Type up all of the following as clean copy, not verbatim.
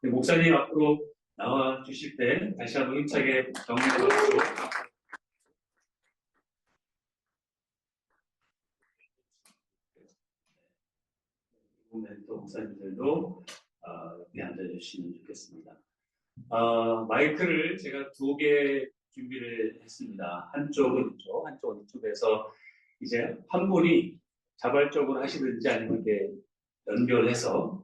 목사님 앞으로 나와 주실 때 다시 한번 힘차게 격려해 주시고 또 목사님들도 옆에 앉아주시면 좋겠습니다. 마이크를 제가 2개 준비를 했습니다. 한쪽은 이쪽, 한쪽은 이쪽에서 이제 한 분이 자발적으로 하시든지 아니면 이렇게 연결해서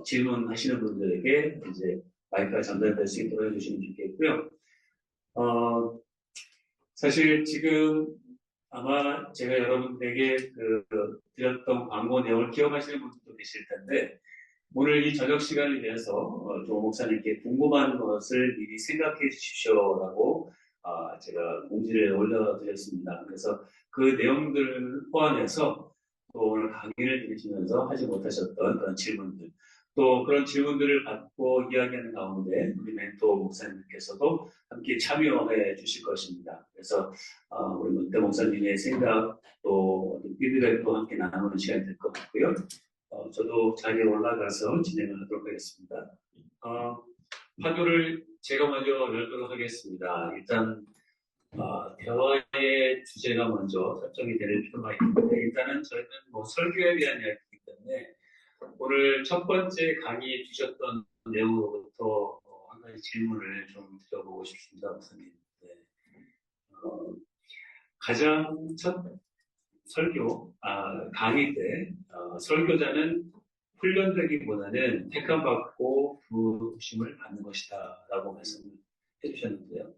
질문하시는 분들에게 이제 마이크가 전달될 수 있도록 해주시면 좋겠고요. 사실 지금 아마 제가 여러분들에게 드렸던 광고 내용을 기억하시는 분들도 계실 텐데, 오늘 이 저녁 시간을 위해서 조 목사님께 궁금한 것을 미리 생각해 주십시오라고 제가 공지를 올려드렸습니다. 그래서 그 내용들을 포함해서 또 오늘 강의를 들으시면서 하지 못하셨던 그런 질문들, 또 그런 질문들을 받고 이야기하는 가운데 우리 멘토 목사님께서도 함께 참여해 주실 것입니다. 그래서 우리 문태 목사님의 생각 또 피드백도 함께 나누는 시간이 될 것 같고요. 저도 자리에 올라가서 진행을 하도록 하겠습니다. 화두를 제가 먼저 열도록 하겠습니다. 일단 대화의 주제가 먼저 설정이 될 필요가 있는데, 일단은 저희는 설교에 대한 이야기이기 때문에 오늘 첫 번째 강의 주셨던 내용으로부터 한 가지 질문을 좀 드려보고 싶습니다, 목사님. 네. 가장 첫 설교, 강의 때 설교자는 훈련되기보다는 택함받고 부르심을 받는 것이다 라고 말씀을 해주셨는데요.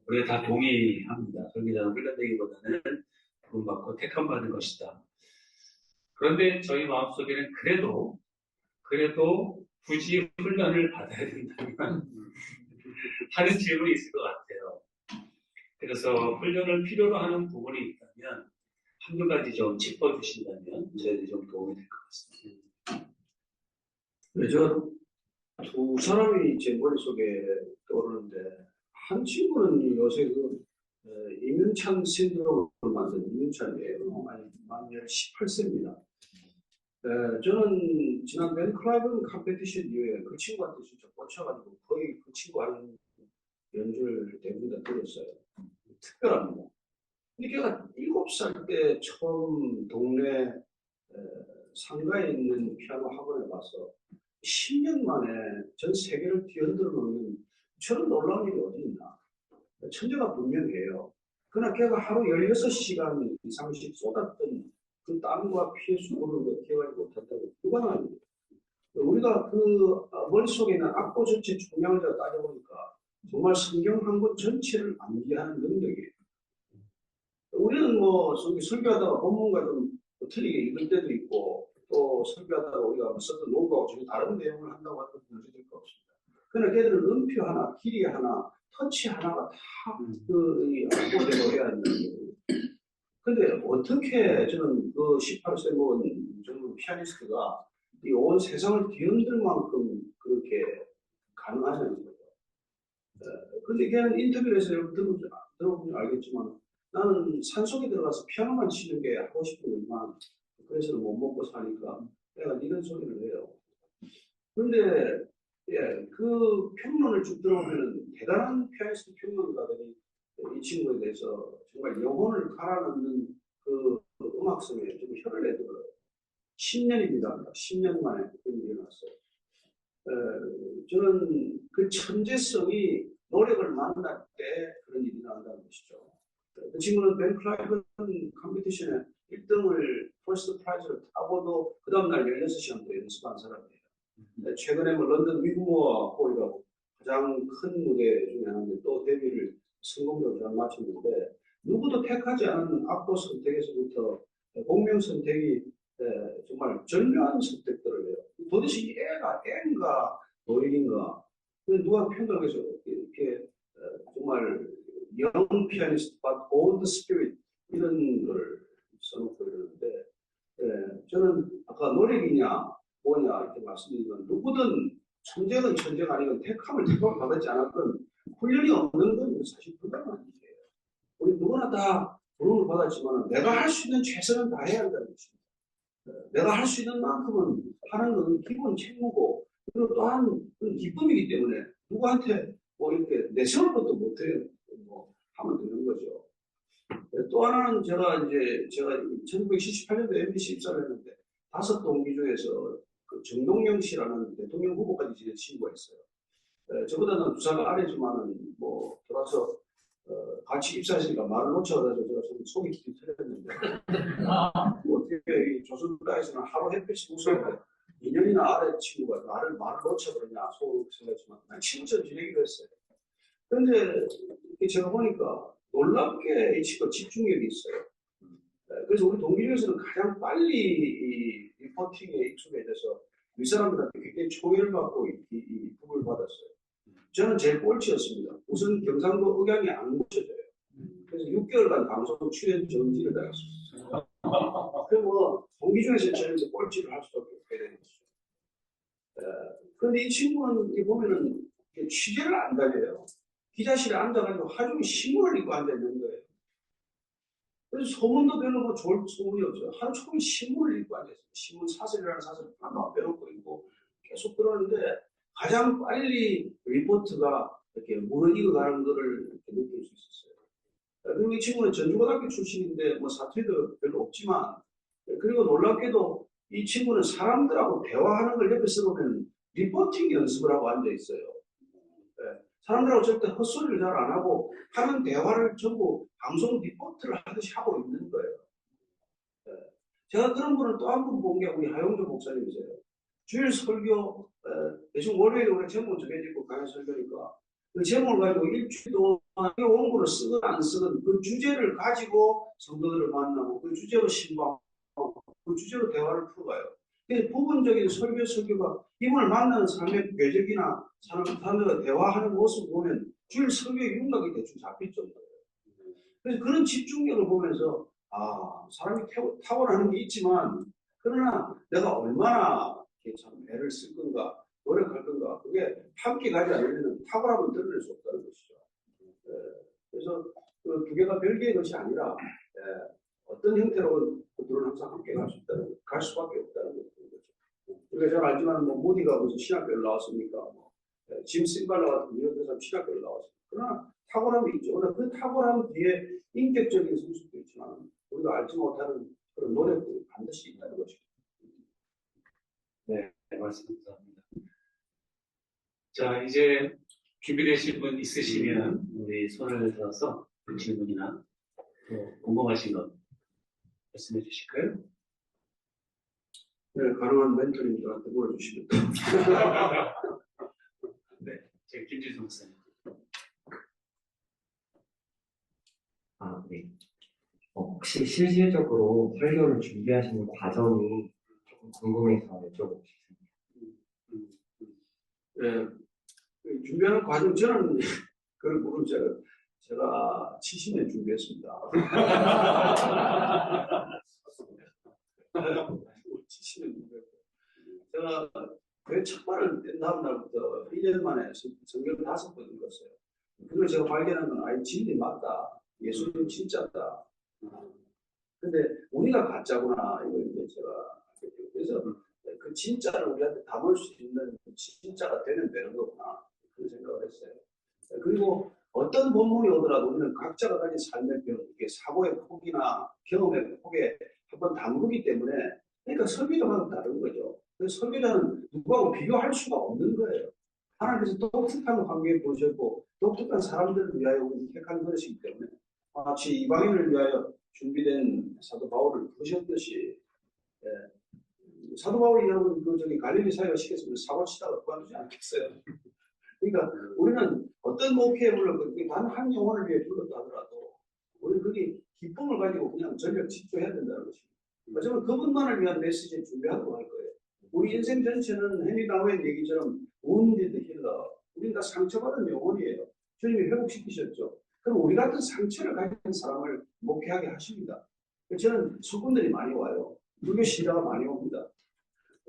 우리가 다 동의합니다. 설교자는 훈련되기보다는 부름받고 택함받는 것이다. 그런데 저희 마음속에는 그래도 굳이 훈련을 받아야 된다면 하는 질문이 있을 것 같아요. 그래서 훈련을 필요로 하는 부분이 있다면 한두 가지 좀 짚어주신다면 저희들이 좀 도움이 될 것 같습니다. 네, 저 두 사람이 제 머릿속에 떠오르는데, 한 친구는 요새 이민찬 신드롬을 만든 이민찬이에요. 만 18세입니다. 저는 지난 벤 클라이븐 컴페티션 이후에 그 친구한테 진짜 꽂혀가지고 거의 그 친구 하는 연주를 대부분 다 들었어요. 특별합니다. 근데 걔가 7살 때 처음 동네 상가에 있는 피아노 학원에 가서 10년 만에 전 세계를 뒤흔들어 놓는 저런 놀라운 일이 어디 있나. 천재가 분명해요. 그러나 걔가 하루 16시간 이상씩 쏟았던 그 땀과 피의 수고를 기억하지 못한다고 불가능합니다. 우리가 그 머릿속에 있는 악보 전체 총량을 따져보니까 정말 성경 한 권 전체를 암기하는 능력이에요. 우리는 설교하다가 본문과 좀 틀리게 읽을 때도 있고, 또 설교하다가 우리가 썼던 논거하고 전혀 다른 내용을 한다고 하는 것도 문제될 거 없습니다. 그러나 걔들은 음표 하나, 길이 하나, 터치 하나가 다 악보대로 해야 한다는 거예요. 근데 어떻게 저는 그 18세 먹은 젊은 피아니스트가 이 온 세상을 뒤흔들 만큼 그렇게 가능하냐는 거죠. 근데 걔는 인터뷰를 해서 들어보면 알겠지만, 나는 산속에 들어가서 피아노만 치는 게 하고 싶은 것만, 그래서는 못 먹고 사니까 내가 이런 소리를 해요. 그런데 그 평론을 쭉 들어보면 대단한 피아니스트 평론가들이 이 친구에 대해서 정말 영혼을 갈아넣는 그 음악성에 좀 혀를 내더라고요. 10년입니다. 10년 만에 그런 일이 일어났어요. 저는 그 천재성이 노력을 만날 때 그런 일이 나온다는 것이죠. 그 친구는 벤 클라이븐 컴피티션에 1등을 퍼스트 프라이즈를 타고도 그 다음날 16시간 더 연습한 사람이에요. 최근에 런던 위그모어 홀이라고 가장 큰 무대 중에 하나인데 또 데뷔를 성공적으로 잘 마쳤는데, 누구도 택하지 않은 악보 선택에서부터 공명 선택이 정말 절묘한 선택들을 해요. 도대체 이 애가 애인가 노인인가, 누가 평가해서 이렇게 정말 young pianist but old spirit 이런 걸 써놓고 이러는데, 저는 아까 노력이냐 뭐냐 이렇게 말씀드리면, 누구든 천재건 천재가 아니건 택함을 받지 않았건 훈련이 없는 건 사실 불가능한 일이에요. 우리 누구나 다 부름을 받았지만 내가 할 수 있는 최선은 다해야 한다는 것입니다. 내가 할 수 있는 만큼은 하는 건 기본 책무고, 그리고 또한 그 기쁨이기 때문에 누구한테 뭐 이렇게 내세울 것도 못해요. 뭐 하면 되는 거죠. 또 하나는 제가 1978년도에 MBC 입사를 했는데 5동기 중에서 그 정동영 씨라는 대통령 후보까지 지낸 친구가 있어요. 저보다는 2살 아래지만은 뭐 돌아서 같이 입사했으니까 말을 놓쳐가지고 제가 좀 속이 뒤틀렸는데 뭐 어떻게 이 조선가에서는 하루 햇빛이 무서운데 2년이나 아래 친구가 말을 놓쳐버렸냐 속으로 생각했지만 친구처럼 지내기로 했어요. 그런데 제가 보니까 놀랍게 이 친구가 집중력이 있어요. 그래서 우리 동기 중에서는 가장 빨리 이 리포팅에 익숙해져서 윗사람들한테 굉장히 초회를 받고 이 부를 받았어요. 저는 제일 꼴찌였습니다. 우선 경상도 억양이 안 고쳐져요. 그래서 6개월간 방송 출연 정지를 당했습니다. 그리고 동기 중에서 저는 이제 꼴찌를 할 수밖에 없게 된 거죠. 그런데 이 친구는 보면은 취재를 안 다녀요. 기자실에 앉아가지고 하루 종일 신문을 읽고 앉아있는 거예요. 그래서 소문도 별로 뭐 좋을 소문이 없어요. 하루 종일 신문을 읽고 앉아있어요. 신문 사설이라는 사설을 하나 빼놓고 읽고 계속 그러는데 가장 빨리 리포트가 이렇게 무너지고 가는 것을 이렇게 느낄 수 있었어요. 그리고 이 친구는 전주고등학교 출신인데 뭐 사투리도 별로 없지만 그리고 놀랍게도 이 친구는 사람들하고 대화하는 걸 옆에 써보면 리포팅 연습을 하고 앉아있어요. 사람들하고 절대 헛소리를 잘 안 하고 하는 대화를 전부 방송 리포트를 하듯이 하고 있는 거예요. 제가 그런 분을 또 한 분 본 게 우리 하용조 목사님이세요. 주일 설교, 대충 월요일에 우리 제목 정해지고 강연 설교니까 그 제목을 가지고 일주일 동안 원고를 쓰든 안 쓰든 그 주제를 가지고 성도들을 만나고 그 주제로 신방하고 그 주제로 대화를 풀어가요. 부분적인 설교가 이분을 만나는 삶의 궤적이나 사람들과 대화하는 모습을 보면 주일 설교의 윤곽이 대충 잡힐 정도예요. 그래서 그런 집중력을 보면서 사람이 탁월하는 게 있지만 그러나 내가 얼마나 참 애를 쓸 건가 노력할 건가 그게 함께 가지 않으면 탁월함은 드러낼 수 없다는 것이죠. 그래서 그 두 개가 별개의 것이 아니라 어떤 형태로 그들은 항상 함께 갈 수밖에 없다는 거죠. 우리가 잘 알지만 뭐 모디가 무슨 신학교를 나왔습니까? 짐 심발라 같은 이런 사람 신학교를 나왔습니다. 그러나 탁월함이 있죠. 그러나 그 탁월함 뒤에 인격적인 성숙도 있지만 우리가 알지 못하는 그런 노력들이 반드시 있다는 것이죠. 네, 말씀 감사합니다. 자, 이제 준비되신 분 있으시면 우리 손을 들어서 질문이나 또 궁금하신 것 말씀해 주실까요? 네, 가능한 멘토님들한테 물어주시면 네, 제 김지수 목사님. 네. 혹시 실질적으로 설교를 준비하시는 과정이 조금 궁금해서 여쭤보고 싶습니다. 네, 준비하는 과정 저는 그런 부분 제가 70년 준비했습니다. 70년 준비했고 제가 그 첫 발을 뗀 다음 날부터 1년 만에 성경을 5번 읽었어요. 그걸 제가 발견한 건 진리 맞다. 예수님 진짜다. 근데 우리가 가짜구나. 이걸 이제 제가 그래서 그 진짜를 우리한테 담을 수 있는 진짜가 되는 거구나. 그런 생각을 했어요. 그리고 어떤 본문이 오더라도 우리는 각자가 가진 삶의 벽, 사고의 폭이나 경험의 폭에 한번 담그기 때문에 그러니까 설교자마다 다른 거죠. 그래서 설교자는 누구하고 비교할 수가 없는 거예요. 하나님께서 독특한 관계에 보셨고 독특한 사람들을 위하여 우리를 택한 것이기 때문에 마치 이방인을 위하여 준비된 사도 바울을 부르셨듯이 사도 바울이 여러분 갈릴리 사회가 시켰으면 사고 치다가 그만두지 않겠어요. 그러니까 우리는 어떤 목회에 불렀고 단 한 영혼을 위해 불렀다 하더라도 우리는 그게 기쁨을 가지고 그냥 전력 집중해야 된다는 것입니다. 어쩌면 그분만을 위한 메시지를 준비하고 할 거예요. 우리 인생 전체는 헨리 다우의 얘기처럼 wounded healer. 우리는 다 상처받은 영혼이에요. 주님이 회복시키셨죠. 그럼 우리 같은 상처를 가진 사람을 목회하게 하십니다. 저는 수군들이 많이 와요. 불교 신자가 많이 옵니다.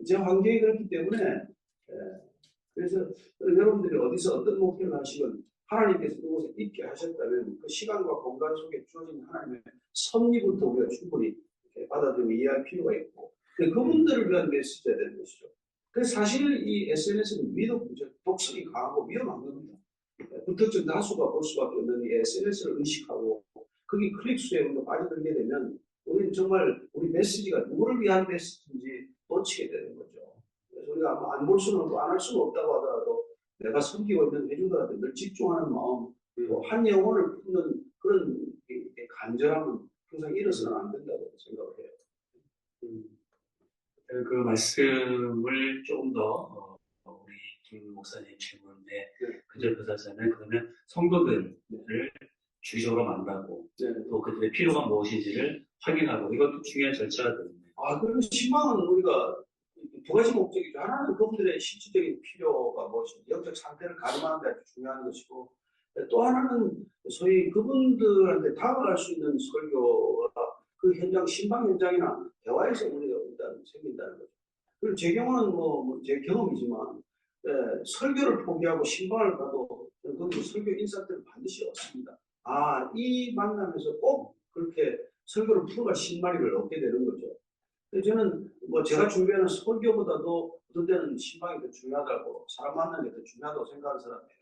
제 환경이 그렇기 때문에 그래서 여러분들이 어디서 어떤 목표를 하시건 하나님께서 그곳에 있게 하셨다면 그 시간과 공간 속에 주어진 하나님의 섭리부터 우리가 충분히 받아들이고 이해할 필요가 있고 그분들을 위한 메시지가 되는 것이죠. 그래서 사실 이 SNS는 독성이 강하고 위험한 겁니다. 불특정 다수가 볼 수밖에 없는 이 SNS를 의식하고 거기 클릭수에 빠져들게 되면 우리는 정말 우리 메시지가 누구를 위한 메시지인지 놓치게 되는 거죠. 그래서 우리가 안 볼 수는 없고 안 할 수는 없다고 하더라도 내가 섬기고 있는 회중들한테 늘 집중하는 마음, 또 한 영혼을 품는 그런 간절함은 항상 잃어서는 안 된다고 생각을 해요. 그 말씀을 조금 더 우리 김 목사님 질문에 네. 근접해서자면 그러면 성도들을 주기적으로 만나고 네. 또 그들의 필요가 무엇인지를 확인하고 이것도 중요한 절차가 되는데. 그럼 신방은 우리가 두 가지 목적이죠. 하나는 그분들의 실질적인 필요가 무엇인지, 영적 상태를 가늠하는 데 아주 중요한 것이고, 또 하나는 소위 그분들한테 다가갈 수 있는 설교가 그 현장, 신방 현장이나 대화에서 우리가 일단 생긴다는 거죠. 그리고 제 경우는 제 경험이지만, 설교를 포기하고 신방을 가도 거기 설교 인사들을 반드시 얻습니다. 이 만남에서 꼭 그렇게 설교를 풀어갈 신마리를 얻게 되는 거죠. 저는 제가 준비하는 설교보다도 어떤 때는 신방이 더 중요하다고, 사람 만나는 게 더 중요하다고 생각하는 사람이에요.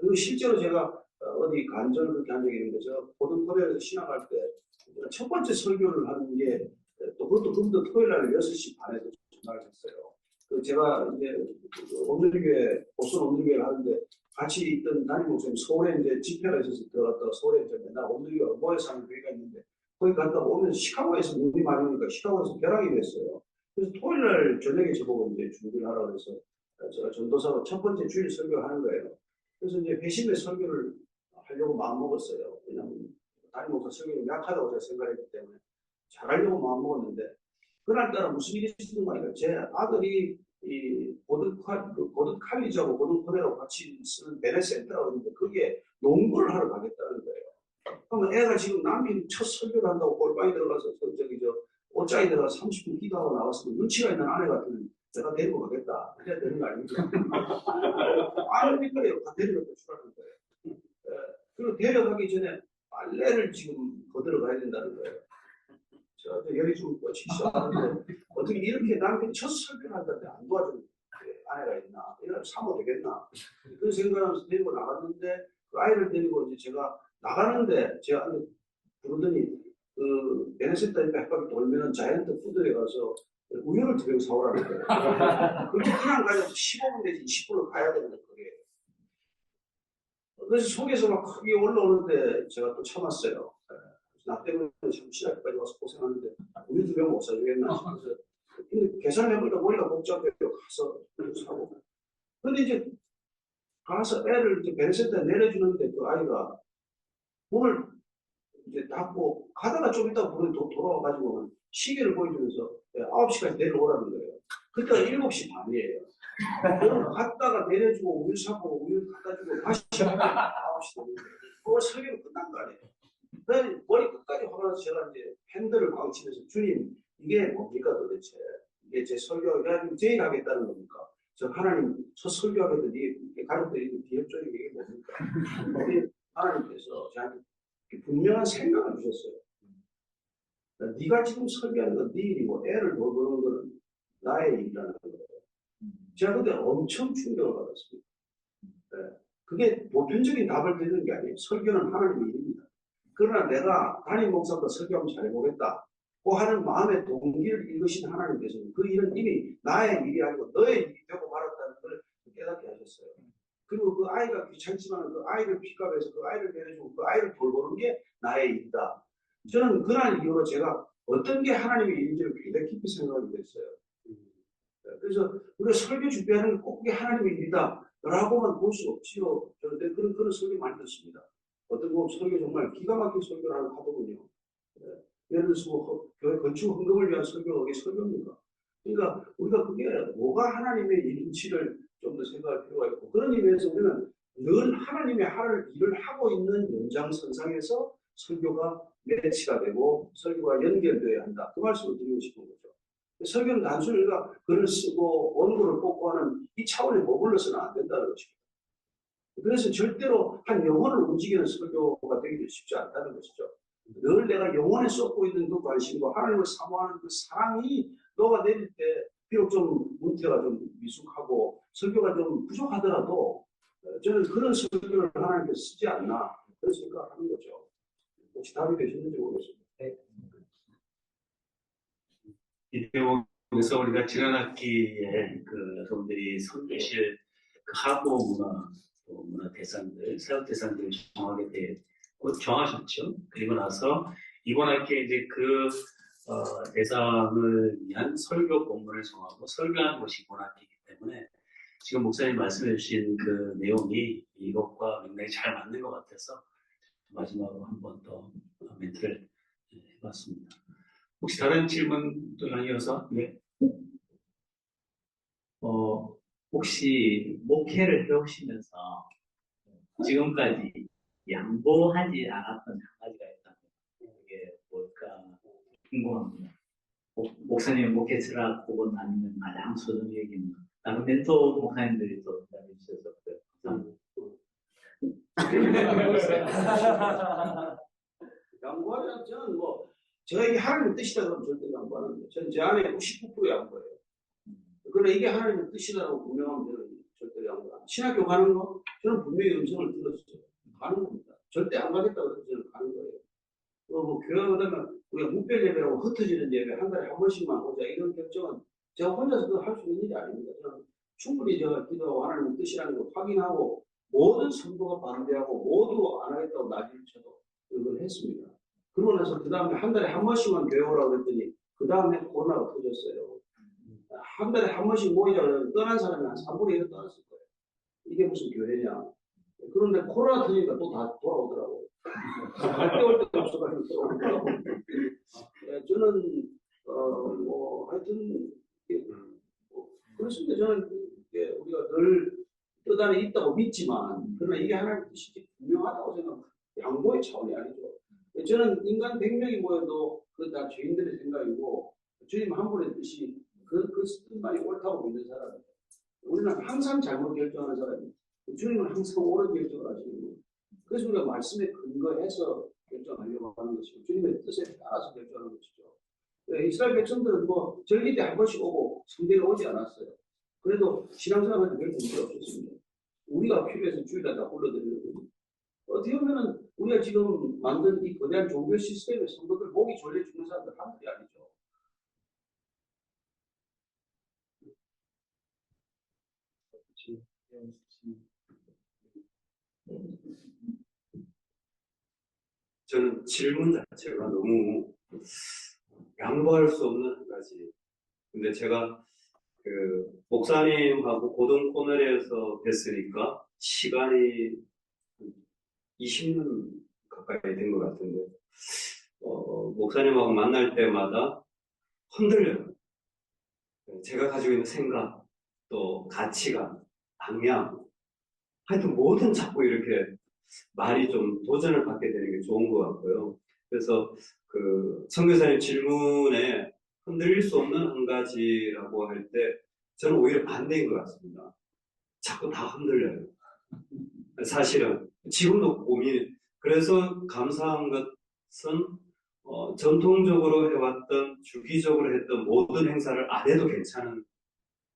그리고 실제로 제가 어디 간절을 그렇게 한 적이 있는 거죠. 고등코리아에서 신학할 때 첫 번째 설교를 하는 게 또 그것도 금도 토요일 날 6시 반에 전화를 했어요. 제가 이제 오늘교회, 보선 오늘교회를 하는데 같이 있던 담임 목사님 서울에 이제 집회가 있어서 들어갔다가 서울에 이제 맨날 오늘교회가 모여서 하는 교회가 있는데 거기 갔다 오면 시카고에서 눈이 많이 오니까 시카고에서 벼락이 됐어요. 그래서 토요일 날 저녁에 저보고 이제 준비를 하라고 해서 제가 전도사로 첫 번째 주일 설교를 하는 거예요. 그래서 이제 회심의 설교를 하려고 마음먹었어요. 왜냐하면 담임 목사 설교가 약하다고 제가 생각했기 때문에 잘하려고 마음먹었는데 그날따라 무슨 일이 있었던 거니까 제 아들이 이 고등 칼리지하고 고등 코레하고 같이 쓰는 베네센터라고 하는데 거기에 농구를 하러 가겠다는 거예요. 그러면 애가 지금 남편이 첫 설교를 한다고 골방에 들어가서 옷장에 들어가 30분 기도하고 나왔으면 눈치가 있는 아내 같으면 내가 데리고 가겠다. 그래야 되는 거 아닙니까? 아닙니까? 데려가서 주라는 거예요. 그리고 데려가기 전에 빨래를 지금 거들어가야 된다는 거예요. 제가 열이 좀 뻗치기 시작하는데 어떻게 이렇게 남편이 첫 설교를 한다는데 안 도와주는 아내가 있나? 이런 사모 되겠나? 그런 생각하면서 데리고 나갔는데 그 아이를 데리고 이제 제가 나가는데 제가 부르더니 그 베네센터 옆에 한 바퀴 돌면은 자이언트 푸드에 가서 우유를 2병 사오라는 거예요. 그렇게 그냥 가서 15분 내지 20분을 가야 되는 거예요. 그래서 속에서 막 크게 올라오는데 제가 또 참았어요. 나 때문에 참 시작까지 와서 고생하는데 우유 2병 못 사주겠나 싶어서 근데 계산해보니까 머리가 복잡해요. 가서 사고 근데 이제 가서 애를 이제 베네센터에 내려주는데 그 아이가 문을 이제 닫고 가다가 좀 있다가 문을 돌아와가지고 시계를 보여주면서 9시까지 내려오라는 거예요. 그때가 7시 반이에요. 그럼 갔다가 내려주고 우유 사고 우유 갖다 주고 다시 9시 되는 거예요. 그거 설교는 끝난 거 아니에요. 그래서 머리 끝까지 화가 나서 제가 이제 팬들을 꽝 치면서 주님 이게 뭡니까 도대체 이게 제 설교가 제일 하겠다는 겁니까? 저 하나님 첫 설교하겠더니 가족들이 비협조적인 게 뭡니까? 우리 하나님께서 저한테 분명한 생각을 주셨어요. 네가 지금 설교하는 건 네 일이고 애를 돌보는 거는 나의 일이라는 거예요. 제가 그때 엄청 충격을 받았습니다. 그게 보편적인 답을 드리는 게 아니에요. 설교는 하나님의 일입니다. 그러나 내가 담임 목사보다 설교 한번 잘해보겠다. 그 하는 마음의 동기를 읽으신 하나님께서는 그 일은 이미 나의 일이 아니고 너의 일이 되고 말았다는 걸 깨닫게 하셨어요. 그리고 그 아이가 귀찮지만 그 아이를 픽업해서 그 아이를 내려주고 그 아이를 돌보는 게 나의 일이다. 저는 그날 이후로 제가 어떤 게 하나님의 일인지를 굉장히 깊이 생각하게 됐어요. 그래서 우리가 설교 준비하는 게 꼭 그게 하나님의 일이다 라고만 볼 수 없지요. 그런데 그런 설교 많이 듣습니다. 어떤 거 설교 정말 기가 막힌 설교를 하더군요. 예를 들어서 교회 건축 헌금을 위한 설교가 그게 설교입니까? 그러니까 우리가 그게 뭐가 하나님의 일인지를 좀 더 생각할 필요가 있고 그런 의미에서 우리는 늘 하나님의 일을 하고 있는 연장선상에서 설교가 매치가 되고 설교가 연결되어야 한다. 그 말씀을 드리고 싶은 거죠. 설교는 단순히 우리가 글을 쓰고 원고를 뽑고 하는 이 차원에 머물러서는 안 된다는 것입니다. 그래서 절대로 한 영혼을 움직이는 설교가 되기도 쉽지 않다는 것이죠. 늘 내가 영혼에 쏟고 있는 그 관심과 하나님을 사모하는 그 사랑이 너가 내릴 때 비록 좀 문태가 좀 미숙하고 설교가 좀 부족하더라도 저는 그런 설교를 하나님께 쓰지 않나 그런 생각을 하는 거죠. 혹시 답이 되셨는지 모르겠습니다. 이대목에서 우리가 지난 학기에 그 여러분들이 선교실 그 학부 문화, 또 문화 대상들, 사역 대상들을 정하게 곧 정하셨죠. 그리고 나서 이번 학기에 이제 그 대상을 위한 설교 본문을 정하고 설교하는 것이 이번 학기이기 때문에 지금 목사님 말씀해 주신 그 내용이 이것과 굉장히 잘 맞는 것 같아서 마지막으로 한 번 더 멘트를 해봤습니다. 혹시 다른 질문 또 이어서? 네. 혹시 목회를 해오시면서 지금까지 양보하지 않았던 한 가지가 있다면 그게 뭘까 궁금합니다. 목사님 목회 철학 혹은 아니면 가장 소중히 여기는 다른 멘토 목사님들이 또 대답해 주셔서 감사합니다. 양보하면 저는 뭐 제가 이게 하나님의 뜻이다 그러면 절대 양보 안 합니다. 저는 제 안에 99% 양보예요. 그러나 이게 하나님의 뜻이라고 분명하면 저는 절대 양보 안 합니다. 신학교 가는 거 저는 분명히 음성을 들었어요. 가는 겁니다. 절대 안 가겠다고 해서 저는 가는 거예요. 뭐 교회 오다면 우리가 무별 예배라고 흩어지는 예배 한 달에 한 번씩만 오자 이런 결정은 제가 혼자서도 할 수 있는 일이 아닙니다. 저는 충분히 제가 기도하고 하나님의 뜻이라는 걸 확인하고 모든 성도가 반대하고 모두 안 하겠다고 난리를 쳐도 이걸 했습니다. 그러고 나서 그 다음에 한 달에 한 번씩만 교회 오라고 그랬더니 그 다음에 코로나가 터졌어요. 한 달에 한 번씩 모이자고 떠난 사람이 한 3분의 1은 떠났을 거예요. 이게 무슨 교회냐. 그런데 코로나 터지니까 또 다 돌아오더라고요. 갈 때 올 때 없어가지고 돌아오더라고요. 저는 뭐 하여튼 그렇습니다. 저는 우리가 늘 뜻 안에 있다고 믿지만 그러나 이게 하나님의 뜻이 분명하다고 생각합니다. 양보의 차원이 아니죠. 저는 인간 100명이 모여도 그 다 죄인들의 생각이고 주님 한 분의 뜻이 그 뜻만이 옳다고 믿는 사람이에요. 우리는 항상 잘못 결정하는 사람이에요. 주님은 항상 옳은 결정을 하시는 거예요. 그래서 우리가 말씀에 근거해서 결정하려고 하는 것이고 주님의 뜻에 따라서 결정하는 것이죠. 이스라엘 백성들은 뭐 절기 때 한 번씩 오고 성전에 오지 않았어요. 그래도 신앙생활에도 별 문제 없었습니다. 우리가 필요해서 주일날 다 불러드리는 거죠. 어떻게 보면은 우리가 지금 만든 이 거대한 종교 시스템의 성도들 목이 졸려 죽는 사람들 한둘이 아니죠. 저는 질문 자체가 너무 양보할 수 없는 한 가지. 근데 제가 그 목사님하고 고등 코너리에서 뵀으니까 시간이 20년 가까이 된 것 같은데, 목사님하고 만날 때마다 흔들려요. 제가 가지고 있는 생각, 또 가치관, 방향, 하여튼 뭐든 자꾸 이렇게 말이 좀 도전을 받게 되는 게 좋은 것 같고요. 그래서 그 선교사님 질문에 흔들릴 수 없는 한 가지라고 할 때 저는 오히려 반대인 것 같습니다. 자꾸 다 흔들려요. 사실은 지금도 고민. 그래서 감사한 것은 전통적으로 해왔던 주기적으로 했던 모든 행사를 안 해도 괜찮은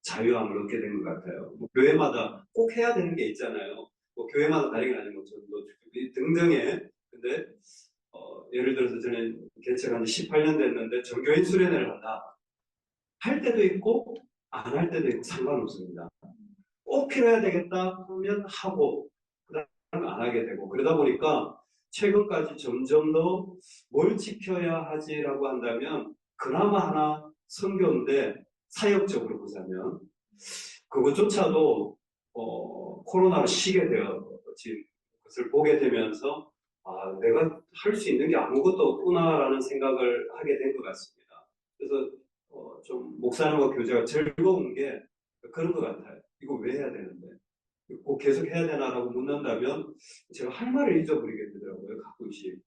자유함을 얻게 된 것 같아요. 뭐 교회마다 꼭 해야 되는 게 있잖아요. 뭐 교회마다 다른 게 아니고 전도 등등에. 근데 예를 들어서 저는 개척한 지 18년 됐는데 정교인 수련회를 한다. 할 때도 있고 안 할 때도 있고 상관없습니다. 꼭 필요해야 되겠다 하면 하고 그다음에 안 하게 되고 그러다 보니까 최근까지 점점 더 뭘 지켜야 하지라고 한다면 그나마 하나 선교인데 사역적으로 보자면 그것조차도 코로나로 쉬게 되어진 것을 보게 되면서 아, 내가 할 수 있는 게 아무것도 없구나라는 생각을 하게 된 것 같습니다. 그래서 좀 목사님과 교제가 즐거운 게 그런 것 같아요. 이거 왜 해야 되는데? 꼭 계속 해야 되나라고 묻는다면 제가 할 말을 잊어버리게 되더라고요. 가끔씩.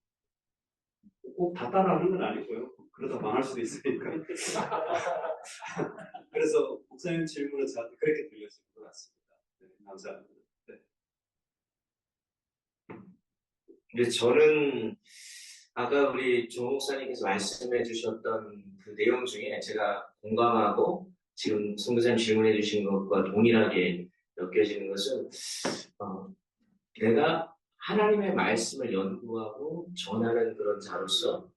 꼭 다 따라하는 건 아니고요. 그러다 망할 수도 있으니까. 그래서 목사님 질문은 저한테 그렇게 들렸을 것 같습니다. 네, 감사합니다. 네. 근데 저는 아까 우리 조 목사님께서 말씀해 주셨던 그 내용 중에 제가 공감하고 지금 송교사님 질문해 주신 것과 동일하게 느껴지는 것은 내가 하나님의 말씀을 연구하고 전하는 그런 자로서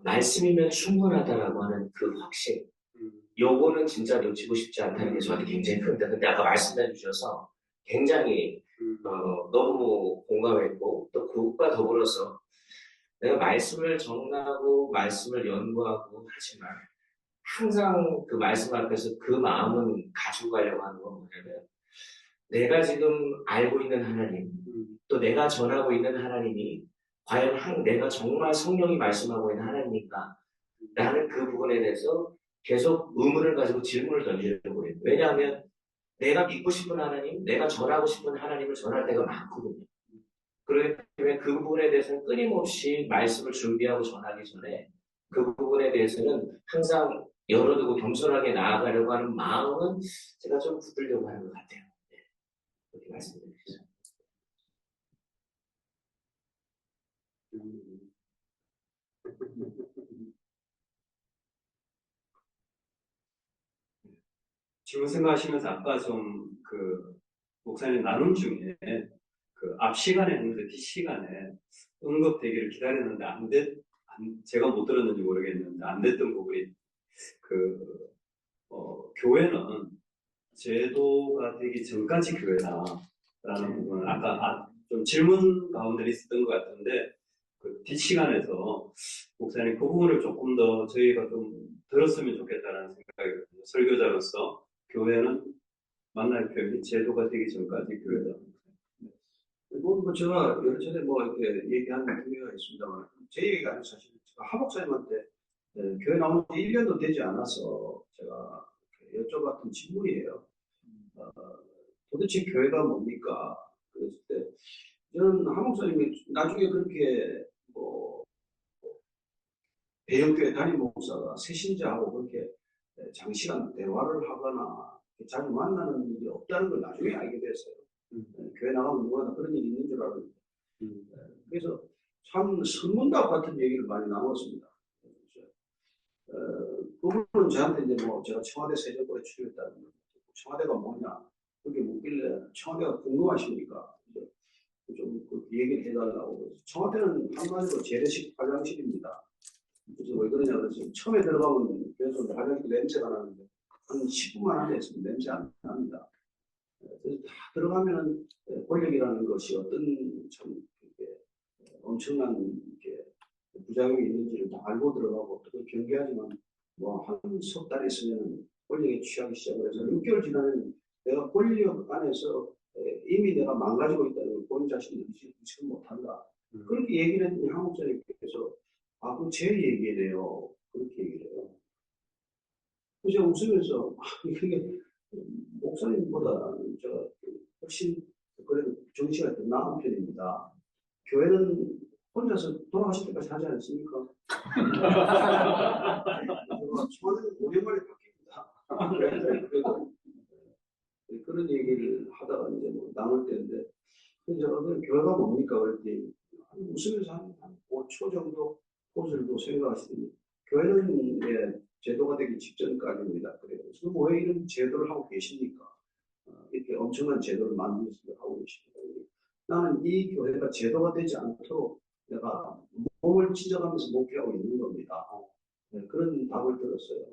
말씀이면 충분하다라고 하는 그 확신, 요거는 진짜 놓치고 싶지 않다는 게 저한테 굉장히 큽니다. 근데 아까 말씀해 주셔서 굉장히 너무 공감했고 또 그것과 더불어서 내가 말씀을 정하고 말씀을 연구하고 하지만 항상 그 말씀 앞에서 그 마음은 가지고 가려고 하는 건 뭐냐면 내가 지금 알고 있는 하나님 또 내가 전하고 있는 하나님이 과연 내가 정말 성령이 말씀하고 있는 하나님인가 라는 그 부분에 대해서 계속 의문을 가지고 질문을 던지려고 해요. 왜냐하면 내가 믿고 싶은 하나님, 내가 전하고 싶은 하나님을 전할 때가 많거든요. 그렇기 때문에 그 부분에 대해서는 끊임없이 말씀을 준비하고 전하기 전에 그 부분에 대해서는 항상 열어두고 겸손하게 나아가려고 하는 마음은 제가 좀 붙들려고 하는 것 같아요. 네. 그렇게 말씀드리겠습니다. 질문 생각하시면서 아까 좀 그 목사님 나눔 중에 그 앞 시간에 했는데 뒷 시간에 응급 대기를 기다렸는데 제가 못 들었는지 모르겠는데 안 됐던 부분이 그 교회는 제도가 되기 전까지 교회다라는 부분은 아까 좀 질문 가운데 있었던 것 같은데 그 뒷 시간에서 목사님 그 부분을 조금 더 저희가 좀 들었으면 좋겠다는 생각이 들어요. 설교자로서 교회는 만날 표현이 제도가 되기 전까지 교회다. 뭐 제가 여러 차례 뭐 이렇게 얘기한 분야가 있습니다만 제 얘기가 아니고 사실 제가 하목사님한테 교회 나온 지 1년도 되지 않아서 제가 여쭤봤던 질문이에요. 도대체 교회가 뭡니까? 그랬을 때 저는 하목사님이 나중에 그렇게 뭐 대형교회 담임 목사가 새신자하고 그렇게 장시간 대화를 하거나 자주 만나는 일이 없다는 걸 나중에 알게 됐어요. 교회 나가면 누구나 그런 일이 있는 줄 알았는데 그래서 참 선문답 같은 얘기를 많이 나눴습니다. 그분은 저한테 이제 뭐 제가 청와대 세조부에 출입했다는 청와대가 뭐냐 그렇게 묻길래 청와대가 궁금하십니까? 좀 그 얘기를 해달라고. 청와대는 한마디로 재래식 화장실입니다. 그래서 왜 그러냐 그래서 처음에 들어가면 그래서 화장실 냄새가 나는데 한 10분만 안에 있으면 냄새 안 납니다. 그래서 다 들어가면은 권력이라는 것이 어떤 참 이렇게 엄청난 이렇게 부작용이 있는지를 다 알고 들어가고 또 경계하지만 뭐 한 석 달 있으면 권력에 취하기 시작을 해서 6개월 지나면 내가 권력 안에서 이미 내가 망가지고 있다는 걸 본인 자신도 의식을 못한다. 그렇게 얘기를 했더니 한국전에서 그 제 얘기래요. 그렇게 얘기를 해요. 그래서 웃으면서 이게 목사님보다 저 훨씬 그래도 정치가 더 나은 편입니다. 교회는 혼자서 돌아가실 때까지 하지 않습니까? 청와대는 5년 만에 바뀝니다. 그래도 그런 얘기를 하다가 이제 뭐 나눌 때인데 제가 교회가 뭡니까? 그랬더니 웃으면서 한 5초 정도 포즈를 또 생각하시더니 교회는 제도가 되기 직전까지입니다. 그래서 왜 이런 제도를 하고 계십니까? 이렇게 엄청난 제도를 만들어서 하고 계십니다. 나는 이 교회가 제도가 되지 않도록 내가 몸을 찢어가면서 목회하고 있는 겁니다. 그런 답을 들었어요.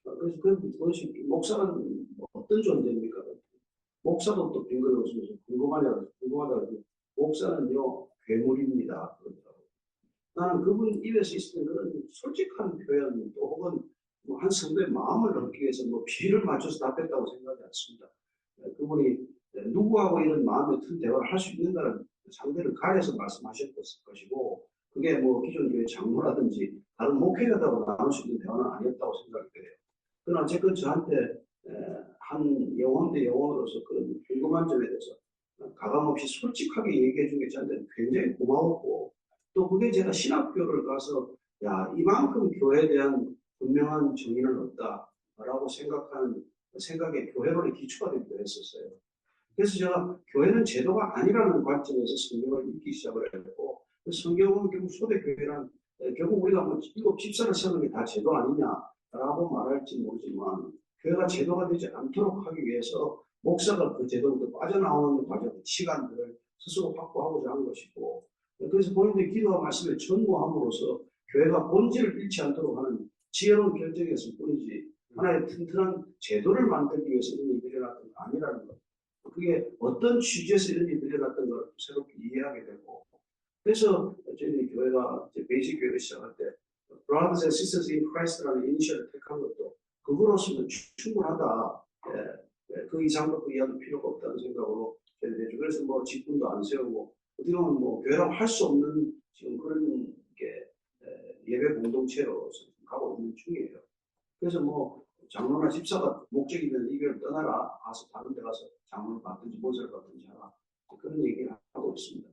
그래서 그것이 목사는 어떤 존재입니까? 목사도 또 빙그레 웃으면서 궁금하다. 목사는요, 괴물입니다. 그러더라고요. 나는 그분 입에서 있었던 그런 솔직한 표현 또 혹은 한 성도의 마음을 얻기 위해서 비를 맞춰서 답했다고 생각하지 않습니다. 그분이 누구하고 이런 마음의 튼 대화를 할 수 있는가를 상대를 가려서 말씀하셨을 것이고 그게 뭐 기존 교회 장로라든지 다른 목회자들하고 나눌 수 있는 대화는 아니었다고 생각이 돼요. 그러나 어쨌든 저한테 한 영혼 대 영혼으로서 그런 궁금한 점에 대해서 가감없이 솔직하게 얘기해 준 게 저한테 굉장히 고마웠고 또 그게 제가 신학교를 가서 이만큼 교회에 대한 분명한 정의는 없다라고 생각하는 생각에 교회론의 기초가 되기도 했었어요. 그래서 제가 교회는 제도가 아니라는 관점에서 성경을 읽기 시작을 했고 그 성경은 결국 초대교회란 결국 우리가 뭐 일곱 집사를 세우는 게 다 제도 아니냐라고 말할지 모르지만 교회가 제도가 되지 않도록 하기 위해서 목사가 그 제도부터 빠져나오는 과정, 시간들을 스스로 확보하고자 하는 것이고, 그래서 본인들의 기도와 말씀을 전무함으로써 교회가 본질을 잃지 않도록 하는 지혜로운 결정이었을 뿐이지 하나의 튼튼한 제도를 만들기 위해서 이런 일이 일어났던 게 아니라는 것. 그게 어떤 취지에서 이런 일이 일어났던 걸 새롭게 이해하게 되고, 그래서 저희 교회가 이제 베이직 교회를 시작할 때 Brothers and Sisters in Christ라는 이니셜을 택한 것도 그거로서는 충분하다. 그 이상도 그 이하도 필요가 없다는 생각으로 저희들이 그래서 뭐 직분도 안 세우고 어떻게 보면 뭐 교회라고 할 수 없는 지금 그런 게 예배 공동체로서 가고 있는 중이에요. 그래서 뭐 장로나 집사가 목적이 되는 이 교회를 떠나라, 가서 다른 데 가서 장로를 받든지 모자를 받든지 하라, 그런 얘기를 하고 있습니다.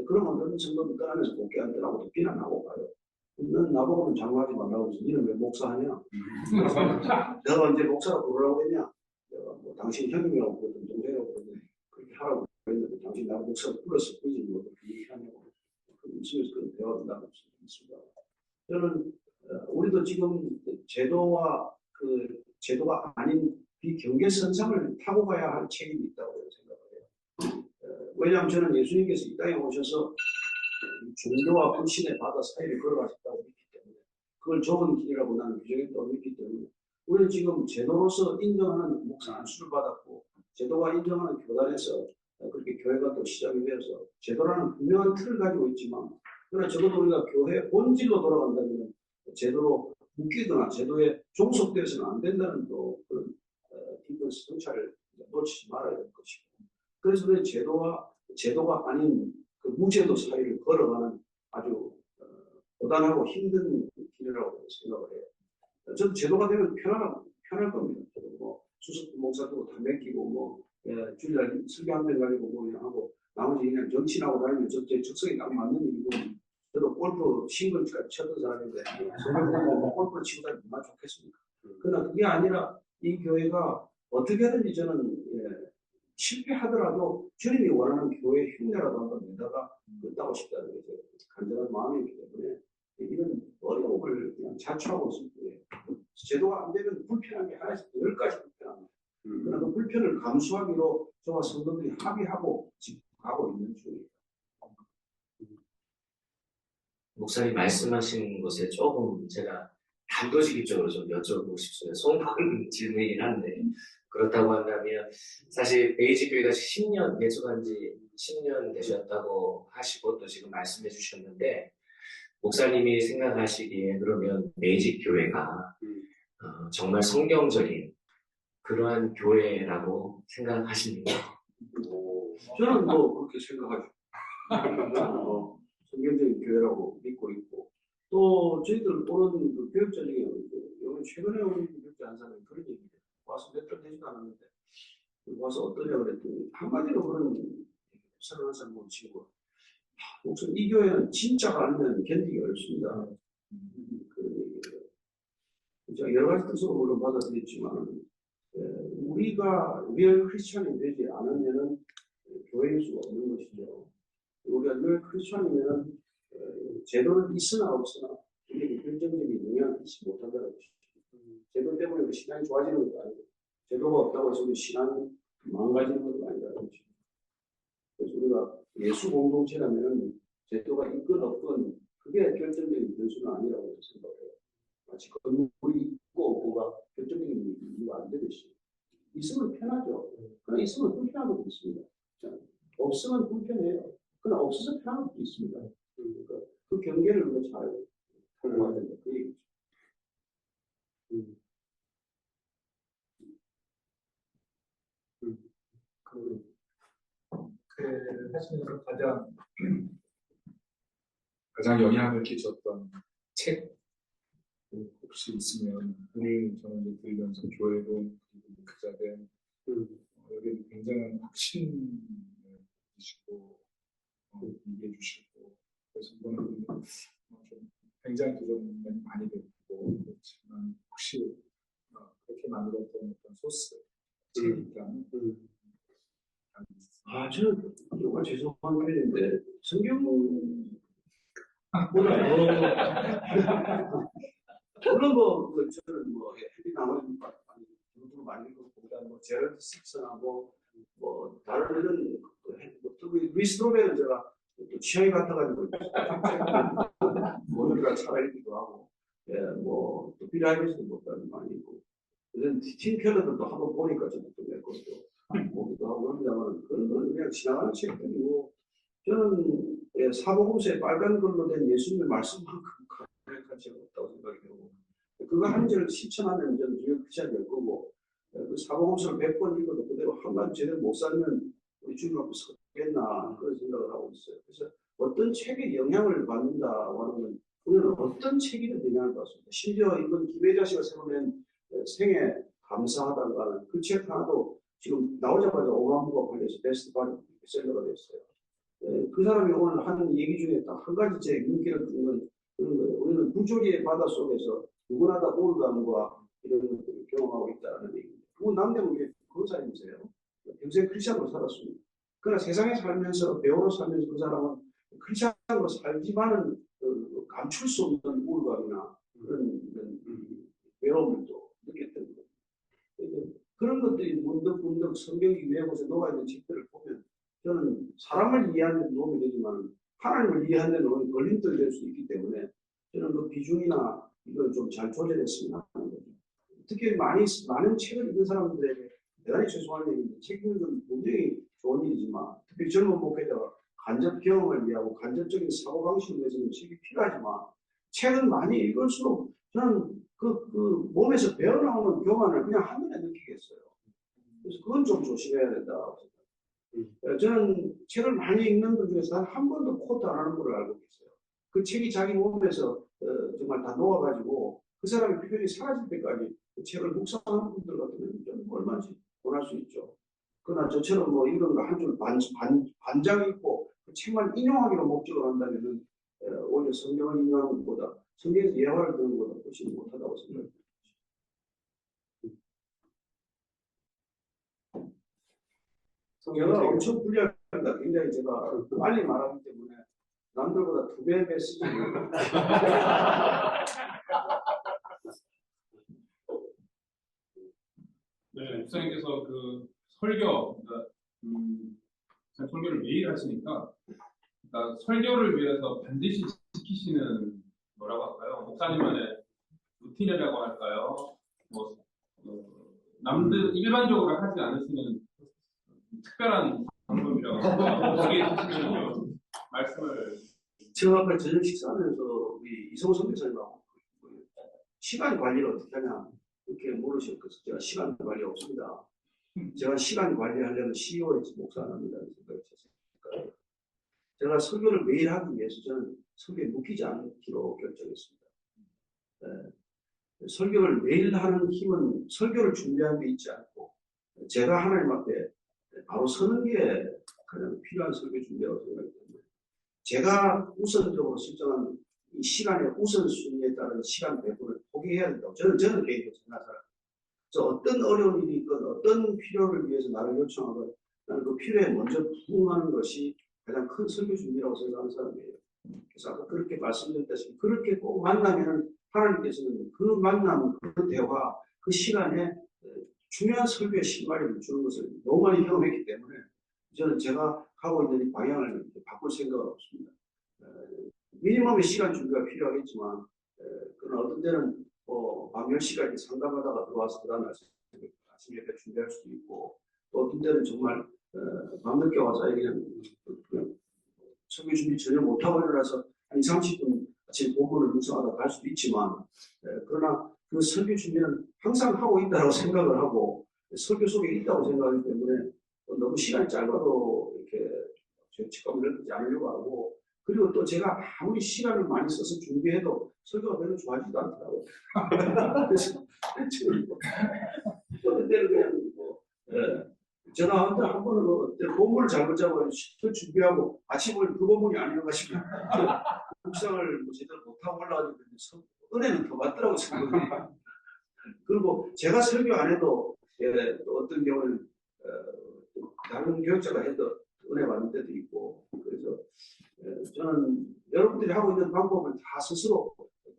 그러면 어떤 성도는 떠나면서 복귀한다라고 비난하고 가요. 넌 나보고는 장로하지 말라고 해서 니는 왜 목사하냐? 내가 언제 목사가 부르라고 했냐? 내가 뭐 당신 형님이라고 그러든 동생이라고 그러든 그렇게 하라고 했는데 당신 나를 목사가 불렀을 뿐이지 뭐 그렇게 얘기하냐고. 무슨 그런 대화도 나눌 수 있습니다. 저는 우리도 지금 제도와 그 제도가 아닌 비경계선상을 타고 가야 할 책임이 있다고 생각을 해요. 왜냐하면 저는 예수님께서 이 땅에 오셔서 종교와 불신의 바다 사이를 걸어가셨다고 믿기 때문에 그걸 좋은 길이라고 나는 규정했다고 믿기 때문에 우리는 지금 제도로서 인정하는 목사 안수를 받았고 제도가 인정하는 교단에서 그렇게 교회가 또 시작이 되어서 제도라는 분명한 틀을 가지고 있지만 그러나 적어도 우리가 교회 본질로 돌아간다면 제도로 묶이거나 제도에 종속되어서는 안 된다는 또 그런 깊은 성찰을 놓치지 말아야 될 것이고 그래서 우리는 제도가 아닌 그 무제도 사이를 걸어가는 아주 고단하고 힘든 길이라고 생각을 해요. 저도 제도가 되면 편할 겁니다. 저도 뭐 수석 목사도 다 맡기고 뭐 주일날 설교 한 번 가지고 뭐 그냥 하고 나머지 그냥 정치하고 다니면 제 적성에 딱 맞는 일이고 저도 골프 싱글까지 쳤던 사람인데 뭐 골프를 치고 다니면 얼마나 좋겠습니까? 그러나 그게 아니라 이 교회가 어떻게든지 저는 실패하더라도 주님이 원하는 교회 흉내라도 한번 내다가 끝나고 싶다는 게 간절한 마음이기 때문에 이런 어려움을 그냥 자초하고 있을 뿐이에요. 제도가 안 되면 불편한 게 하나에서 10가지 불편합니다. 그러나 그 불편을 감수하기로 저와 성도들이 합의하고 지금 가고 있는 중이에요. 목사님 말씀하신 것에 조금 제가 단도직입적으로 좀 여쭤보고 싶습니다. 속마음 질문이긴 한데 그렇다고 한다면 사실 베이직 교회가 10년 개척한 지 10년 되셨다고 하시고 또 지금 말씀해 주셨는데 목사님이 생각하시기에 그러면 베이직 교회가 정말 성경적인 그러한 교회라고 생각하십니까? 저는 뭐 그렇게 생각하죠. 성경적인 교회라고 믿고 있고 또 저희들 오는 그 교육자 중에 최근에 우리 교육자 한 사람이 그런 얘기를 와서 몇 달 되지도 않았는데 와서 어떠냐 그랬더니 한마디로 그런 새로운 사람 본 친구가 목사님 이 교회는 진짜가 아니면 견디기 어렵습니다. 그런 얘기를 제가 여러 가지 뜻으로 물론 받아들였지만 우리가 리얼 크리스천이 되지 않으면은 교회일 수가 없는 것이죠. 우리가 리얼 크리스천이면은 제도는 있으나 없으나 우리에게 결정적인 영향을 끼치지 못한다는 것이죠. 제도 때문에 우리 신앙이 좋아지는 것도 아니고 제도가 없다고 해서 우리 신앙이 망가지는 것도 아니라는 것이죠. 그래서 우리가 예수 공동체라면 제도가 있건 없건 그게 결정적인 변수는 아니라고 생각해요. 마치 건물이 있고 없고가 결정적인 이유가 안 되듯이 있으면 편하죠. 그러나 있으면 불편한 것도 있습니다. 없으면 불편해요. 그러나 없어서 편한 것도 있습니다. 그러니까 그 경계를 우리가 잘 활용해야 된다. 그 얘기죠. 그 하시면서 가장 영향을 끼쳤던 책 혹시 있으면 오늘 저는 이제 들으면서 교회도 그리고 목자된 여기 굉장한 확신을 주시고 얘기해 주시고 그래서 이거는 좀 굉장히 도전 많이 됐고 그렇지만 혹시 그렇게 만들었던 어떤 소스 책이 있다면 저는 정말 죄송한 편인데 성경보다 더 물론 저는 헤비 나머지 많이 많이 읽고 그다음 뭐 제럴드 씩스나 뭐 다른 이런 루이스 노벨은 제가 또 취향이 같아가지고 모두가 잘 읽기도 하고 뭐또 빌리 하이버스도 뭐 많이 읽고 이런 팀 켈러들도 한번 보니까 저도 몇 권도 보기도 하고 그런다면 그런 건 그냥 지나가는 책들이고 저는 사복음서에 빨간 글로 된 예수님의 말씀만큼 강력한 책은 없다고 생각이 되고 그거 한 절을 실천하면 저는 주요 크리스찬이 될 거고 그 사복음서를 100번 읽어도 그대로 한 가지 제대로 못 살면 우리 주님 앞에 서겠나 그런 생각을 하고 있어요. 그래서 어떤 책에 영향을 받는다고 하는 건 우리는 어떤 책이든 영향을 받습니다. 심지어 이번 김혜자 씨가 새로 낸 생애 감사하다는 그 책 하나도 지금 나오자마자 5만 부가 팔려서 베스트 셀러가 됐어요. 그 사람이 오늘 하는 얘기 중에 딱 한 가지 제 눈길을 끄는 건 그런 거예요. 우리는 부조리의 바다 속에서 누구나 다 우울감과 이런 것들을 경험하고 있다는 얘기입니다. 그건 남대문 교사님이세요. 평생 크리스찬으로 살았습니다. 그러나 세상에 살면서 배우로 살면서 그 사람은 크리스찬으로 살지만은 감출 수 없는 우울감이나 그런 외로움을 또 느꼈던 거예요. 그런 것들이 문득문득 성경이 위에 곳에 녹아있는 책들을 보면 저는 사람을 이해하는 데 도움이 되지만 하나님을 이해하는 데는 걸림돌이 될 수 있기 때문에 저는 그 비중이나 이걸 좀 잘 조절했으면 하는 거죠. 특히 많은 책을 읽은 사람들에게 대단히 죄송한 얘기인데 책 읽는 건 굉장히 좋은 일이지만 특히 젊은 목회자가 간접 경험을 위하고 간접적인 사고방식을 위해서는 책이 필요하지만 책은 많이 읽을수록 저는 그 몸에서 배어나오는 교만을 그냥 한눈에 느끼겠어요. 그래서 그건 좀 조심해야 된다고 생각합니다. 저는 책을 많이 읽는 분 중에서 단 한 번도 코트 안 하는 걸 알고 계세요. 그 책이 자기 몸에서 정말 다 녹아가지고 그 사람의 표현이 사라질 때까지 그 책을 묵상하는 분들 같으면 좀 얼마든지 원할 수 있죠. 그러나 저처럼 뭐 이런 거 한 줄 반장 읽고 그 책만 인용하기로 목적을 한다면 오히려 성경을 인용하는 것보다 성경에서 예화를 듣는 것보다 훨씬 못하다고 생각합니다. 제가 엄청 불리합니다. 굉장히 제가 빨리 말하기 때문에 남들보다 2배 메시지를 네, 목사님께서 그 설교, 설교를 매일 하시니까, 그러니까 설교를 위해서 반드시 지키시는 뭐라고 할까요? 목사님만의 루틴이라고 할까요? 뭐 남들 일반적으로 하지 않으시는 특별한 방법이라고 어떻게 하시는 말씀을 제가 아까 저녁 식사하면서 우리 이성호 선교사님하고 시간 관리를 어떻게 하냐 이렇게 물으셨거든요. 제가 시간 관리 없습니다. 제가 시간 관리하려면 CEO에 목사 안 합니다. 생각이 쳤으니까 제가 설교를 매일 하기 위해서 저는 설교에 묶이지 않기로 결정했습니다. 설교를 매일 하는 힘은 설교를 준비하는 데 있지 않고 제가 하나님 앞에 바로 서는 게 가장 필요한 설교 준비라고 생각하기 때문에 제가 우선적으로 설정한 이 시간의 우선순위에 따른 시간 배분을 포기해야 된다고 저는 개인적으로 생각합니다. 그래서 어떤 어려운 일이 있건 어떤 필요를 위해서 나를 요청하건 나는 그 필요에 먼저 부응하는 것이 가장 큰 설교 준비라고 생각하는 사람이에요. 그래서 아까 그렇게 말씀드렸다시피 그렇게 꼭 만나면 하나님께서는 그 만남, 그 대화, 그 시간에 중요한 설교의 신발을 주는 것을 너무 많이 경험했기 때문에 저는 제가 가고 있는 이 방향을 바꿀 생각은 없습니다. 미니멈의 시간 준비가 필요하겠지만 그러나 어떤 때는 밤 10시까지 상담하다가 들어와서 그 다음에 아침 예배 준비할 수도 있고 또 어떤 때는 정말 밤늦게 와서 그냥 설교 준비 전혀 못하고 일어나서 한 20, 30분 아침 본문을 묵상하다 갈 수도 있지만 그러나 그 설교 준비는 항상 하고 있다고 생각을 하고 설교 속에 있다고 생각하기 때문에 너무 시간이 짧아도 이렇게 죄책감을 느끼지 않으려고 하고 그리고 또 제가 아무리 시간을 많이 써서 준비해도 설교가 별로 좋아하지도 않더라고요. 그래서 어떤 때는 그냥 전화한테 한 번은 본문을 잘못 잡아서 준비하고 아침에 그 본문이 아닌가 싶으면 묵상을 제대로 못하고 올라가지고 은혜는 더 맞더라고요. 그리고 제가 설교 안 해도 또 어떤 경우는 다른 교육자가 해도 은혜 받는 때도 있고 그래서 저는 여러분들이 하고 있는 방법을 다 스스로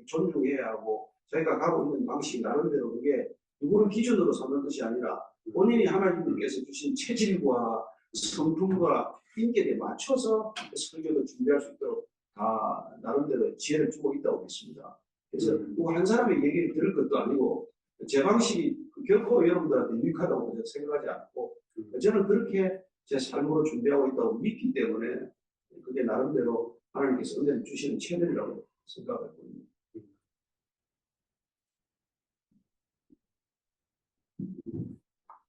존중해야 하고 저희가 가고 있는 방식이 나름대로 그게 누구를 기준으로 삼는 것이 아니라 본인이 하나님께서 주신 체질과 성품과 인격에 맞춰서 설교를 준비할 수 있도록 다 나름대로 지혜를 주고 있다고 믿습니다. 그래서 누구 한 사람의 얘기를 들을 것도 아니고 제 방식이 결코 여러분들한테 유익하다고 생각하지 않고 저는 그렇게 제 삶으로 준비하고 있다고 믿기 때문에 그게 나름대로 하나님께서 은혜를 주시는 채널이라고 생각하고 있습니다.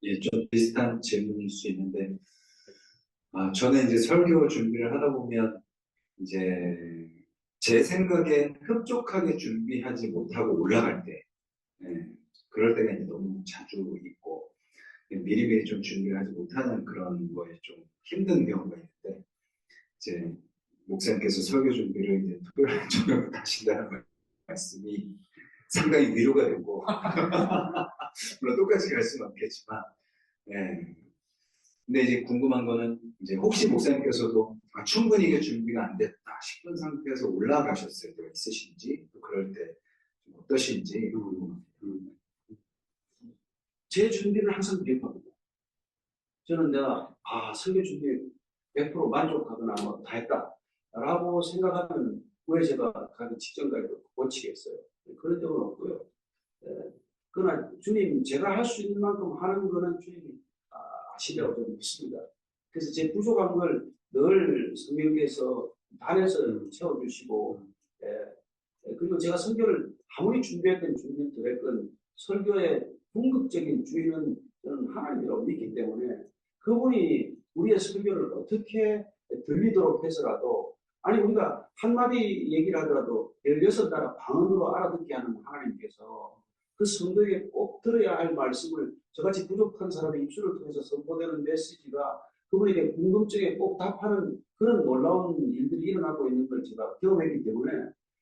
예, 좀 비슷한 질문일 수 있는데, 저는 이제 설교 준비를 하다 보면, 이제, 제 생각엔 흡족하게 준비하지 못하고 올라갈 때, 예, 그럴 때가 이제 너무 자주 있고, 미리미리 좀 준비를 하지 못하는 그런 거에 좀 힘든 경우가 있는데, 이제, 목사님께서 설교 준비를 이제 토요일 저녁 하신다는 말씀이 상당히 위로가 되고, 물론 똑같이 갈 수는 없겠지만, 예. 근데 이제 궁금한 거는, 이제 혹시 목사님께서도 충분히 이게 준비가 안 됐다 싶은 상태에서 올라가셨을 때가 있으신지, 또 그럴 때 좀 어떠신지. 제 준비는 항상 비겁합니다. 저는 내가, 설교 준비 100% 만족하거나 뭐 다 했다. 라고 생각하면 왜 제가 가기 직전까지 고치겠어요. 그런 적은 없고요. 그러나 주님, 제가 할 수 있는 만큼 하는 거는 주님이 아시다고 저는 믿습니다. 그래서 제 부족한 걸 늘 성령께서 단에서 채워주시고, 그리고 제가 설교를 아무리 준비했든 덜했든 설교의 궁극적인 주인은 저는 하나님이라고 믿기 때문에 그분이 우리의 설교를 어떻게 들리도록 해서라도, 아니 우리가 한마디 얘기를 하더라도 16나라 방언으로 알아듣게 하는 하나님께서 그 성도에게 꼭 들어야 할 말씀을 저같이 부족한 사람의 입술을 통해서 선포되는 메시지가 그분에게 궁금증에 꼭 답하는 그런 놀라운 일들이 일어나고 있는 걸 제가 경험했기 때문에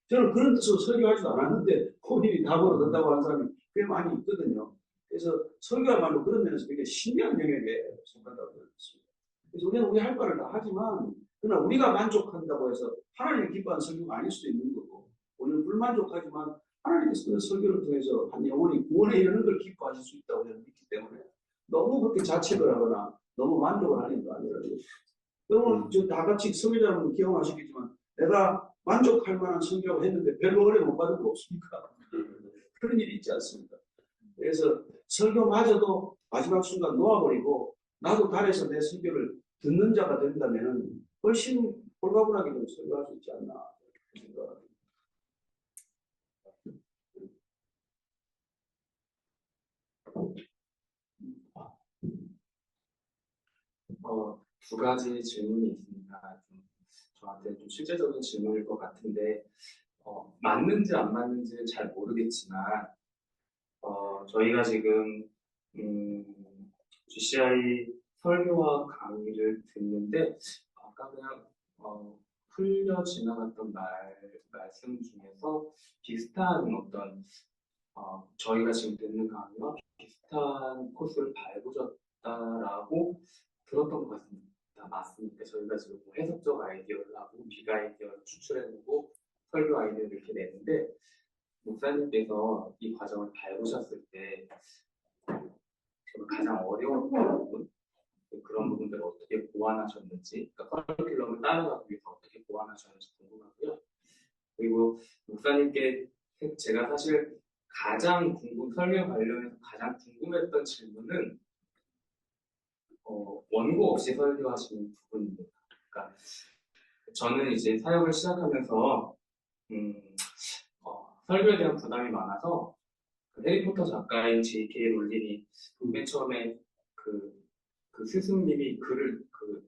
저는 그런 뜻으로 설교하지도 않았는데 본인이 답을 얻는다고 하는 사람이 꽤 많이 있거든요. 그래서 설교야말로 그런 면에서 되게 신기한 영역에 속한다고 생각했습니다. 그래서 우리는 우리 할 바를 다 하지만 그러나 우리가 만족한다고 해서 하나님이 기뻐하는 설교가 아닐 수도 있는 거고, 우리는 불만족하지만 하나님께서 그 설교를 통해서 한 영혼이 구원에 이르는 걸 기뻐하실 수 있다고 저는 믿기 때문에 너무 그렇게 자책을 하거나 너무 만족을 하는 거 아니라요. 여러분 다 같이 설교자는 기억하시겠지만 내가 만족할 만한 설교를 했는데 별로 은혜 못 받은 거 없습니까? 그런 일이 있지 않습니까? 그래서 설교마저도 마지막 순간 놓아버리고 나도 달에서 내 설교를 듣는 자가 된다면 훨씬 홀가분하게 좀 설교할 수 있지 않나 생각합니다. 두 가지 질문이 있습니다. 저한테 좀 실제적인 질문일 것 같은데, 맞는지 안 맞는지는 잘 모르겠지만, 저희가 지금, GCI 설교와 강의를 듣는데, 아까 그냥, 흘려 지나갔던 말씀 중에서 비슷한 어떤, 저희가 지금 듣는 강의와 비슷한 코스를 밟으셨다라고 들었던 것 같습니다. 맞습니까? 저희가 지금 뭐 해석적 아이디어를 하고 빅 아이디어를 추출해보고 설교 아이디어를 이렇게 내는데, 목사님께서 이 과정을 밟으셨을 때 가장 어려웠던 부분, 그런 부분들을 어떻게 보완하셨는지, 그러니까 커리큘럼을 따라가기 위해서 어떻게 보완하셨는지 궁금하고요. 그리고 목사님께 제가 사실 설교 관련해서 가장 궁금했던 질문은 원고 없이 설교하시는 부분입니다. 그러니까 저는 이제 사역을 시작하면서 설교에 대한 부담이 많아서 그 해리포터 작가인 J.K. 롤링이 맨 처음에 그 스승님이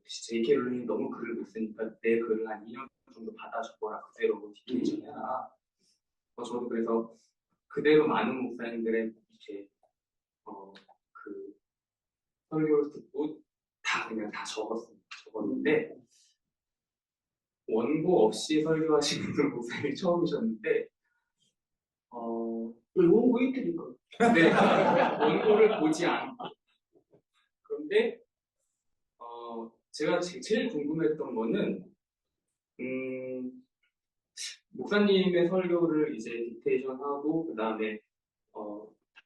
J.K. 롤링이 너무 글을 못 쓰니까 내 글을 한 2년 정도 받아줘라, 그대로 디테이션 해라. 저도 그래서 그대로 많은 목사님들의 이렇게 그 설교를 듣고 그냥 다 적었는데, 원고 없이 설교하시는 분 목사님이 처음이셨는데, 원고 있으니까. 네, 원고를 보지 않고. 그런데, 제가 제일 궁금했던 거는, 목사님의 설교를 이제 디테이션하고, 그 다음에,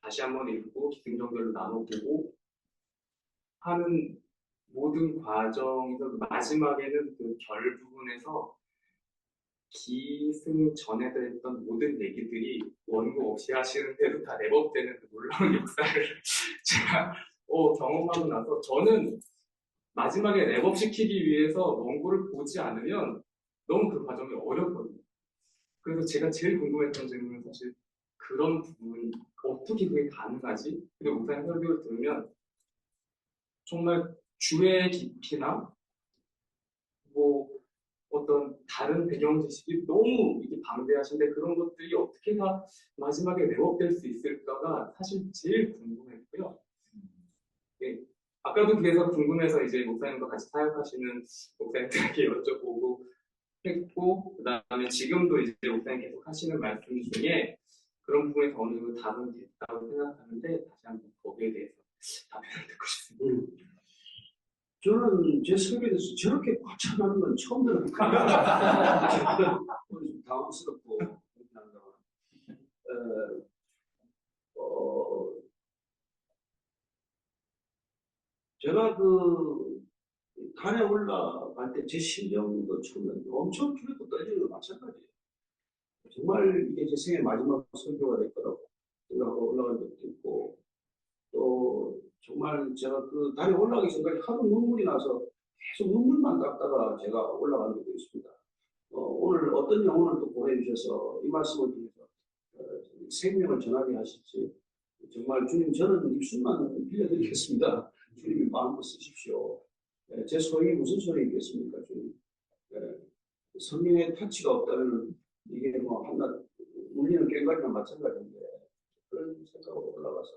다시 한번 읽고 기승전결로 나눠보고 하는 모든 과정에서 마지막에는 그 결 부분에서 기승 전에도 했던 모든 얘기들이 원고 없이 하시는데도 다 랩업되는 그 놀라운 역사를 제가 경험하고 나서 저는 마지막에 랩업 시키기 위해서 원고를 보지 않으면 너무 그 과정이 어렵거든요. 그래서 제가 제일 궁금했던 질문은 사실 그런 부분이 어떻게 그게 가능하지? 그리고 목사님 설교를 들으면 정말 주의 깊이나 뭐 어떤 다른 배경 지식이 너무 이게 방대하신데 그런 것들이 어떻게 다 마지막에 랩업될 수 있을까가 사실 제일 궁금했고요. 예, 아까도 그래서 궁금해서 이제 목사님과 같이 사역하시는 목사님들에게 여쭤보고 했고, 그 다음에 지금도 이제 목사님 계속 하시는 말씀 중에 그런 부분에서 어느 정도 답은 됐다고 생각하는데 다시 한번 거기에 대해서 답변을 듣고 싶습니다. 저는 제 설교에 대해서 저렇게 과찬하는 건 처음 들어봤거든요. 좀 당황스럽고 그렇게 한다고. 제가 그 단에 올라갈 때 제 심정도 처음에 엄청 두렵고 떨리는 거 마찬가지예요. 정말 이게 제 생애 마지막 설교가 될 거라고 생각하고 올라간 적도 있고, 또 정말 제가 그 단에 올라가기 전까지 하도 눈물이 나서 계속 눈물만 닦다가 제가 올라간 적도 있습니다. 오늘 어떤 영혼을 또 보내주셔서 이 말씀을 통해서 생명을 전하게 하실지 정말 주님, 저는 입술만 빌려드리겠습니다. 주님이 마음껏 쓰십시오. 제 소용이 무슨 소용이 있겠습니까, 주님? 성령의 타치가 없다면 이게 뭐 한낱 울리는 꽹과리나 마찬가지인데, 그런 생각으로 올라가서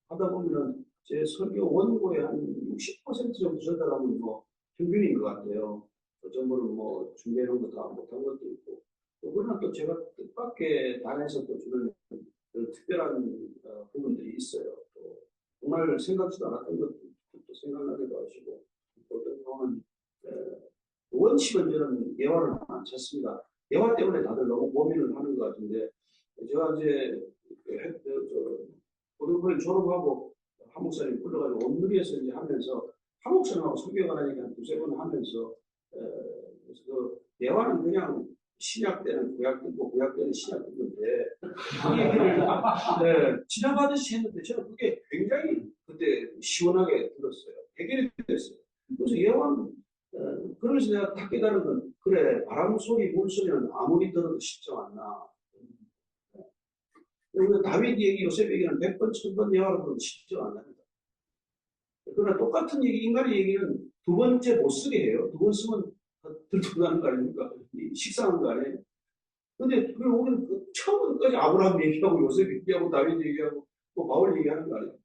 하다 보면은 제 설교 원고의 한 60% 정도 전달하면 뭐 평균인 것 같아요. 어떤 분은 뭐 준비해놓은 거 다 못한 것도 있고, 또 그러나 또 제가 뜻밖의 단에서 또 주는 특별한 부분들이 있어요. 또 정말 생각지도 않았던 것도 생각나기도 하시고, 어떤 경우는 원칙은 저는 예화를 안 찾습니다. 예화 때문에 다들 너무 고민을 하는 것 같은데, 제가 이제 고등학교 졸업하고 한 목사님 불러가지고 온누리에서 이제 하면서 한 목사님하고 설교관하니까 한 두세 번 하면서 그래서 그 예화는 그냥 신약 때는 구약 듣고 구약 때는 신약 듣는데 그 얘기를 지나가듯이 했는데 저는 그게 굉장히 그때 시원하게 들었어요. 해결이 됐어요. 그래서 예화는 그래서 내가 딱 깨달은 건 그래, 바람 소리, 물 소리는 아무리 들어도 쉽지 않나. 우리가 다윗 얘기, 요셉 얘기는 100번, 1000번 예화로 들어도 쉽지 않습니다. 그러나 똑같은 얘기, 인간의 얘기는 두 번째 못 쓰게 해요. 두 번 쓰면 들통나는 거 아닙니까? 식상한 거 아니에요? 근데 우리는 처음부터까지 아브라함 얘기하고 요셉 얘기하고 다윗 얘기하고 또 바울 얘기하는 거 아니에요?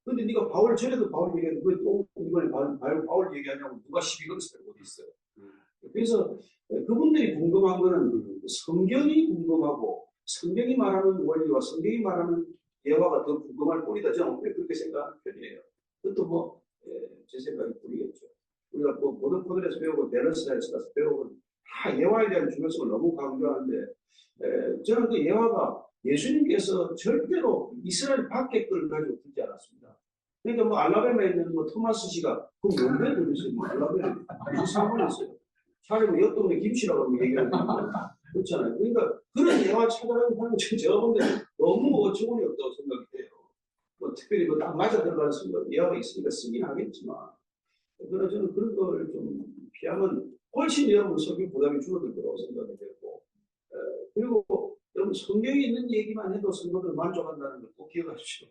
근데 네가 바울 전에도 바울 얘기했는데 왜 또 이번에 바울 얘기하냐고 누가 시비 걸었어요? 어디 있어요? 그래서 그분들이 궁금한 거는 성경이 궁금하고 성경이 말하는 원리와 성경이 말하는 예화가 더 궁금할 뿐이다. 저는 그렇게 생각하는 편이에요. 그것도 뭐 제 생각이 뿐이겠죠. 우리가 뭐 모든 코드에서 배우고 밸런스에서 가서 배우고 다 예화에 대한 중요성을 너무 강조하는데 저는 그 예화가 예수님께서 절대로 이스라엘 밖의 걸 가지고 듣지 않았습니다. 그러니까 뭐 알라베마에 있는 뭐 토마스 씨가 그 뭔데 도대체 뭐 알라베마 무슨 상관이 있어요? 차라리 뭐 옆 동네 김씨라고 하면 얘기하는 거 그렇잖아요. 그러니까 그런 예화 찾아가는 사람은 제가 볼 때 너무 어처구니 없다고 생각이 돼요. 뭐 특별히 뭐 딱 맞아 들어가는 예화가 있으니까 쓰긴 하겠지만, 그러나 저는 그런 걸 좀 피하면 훨씬 여러분 설교 부담이 줄어들 거라고 생각이 되고, 그리고 여러분 성경에 있는 얘기만 해도 성도들 만족한다는 걸 꼭 기억하십시오.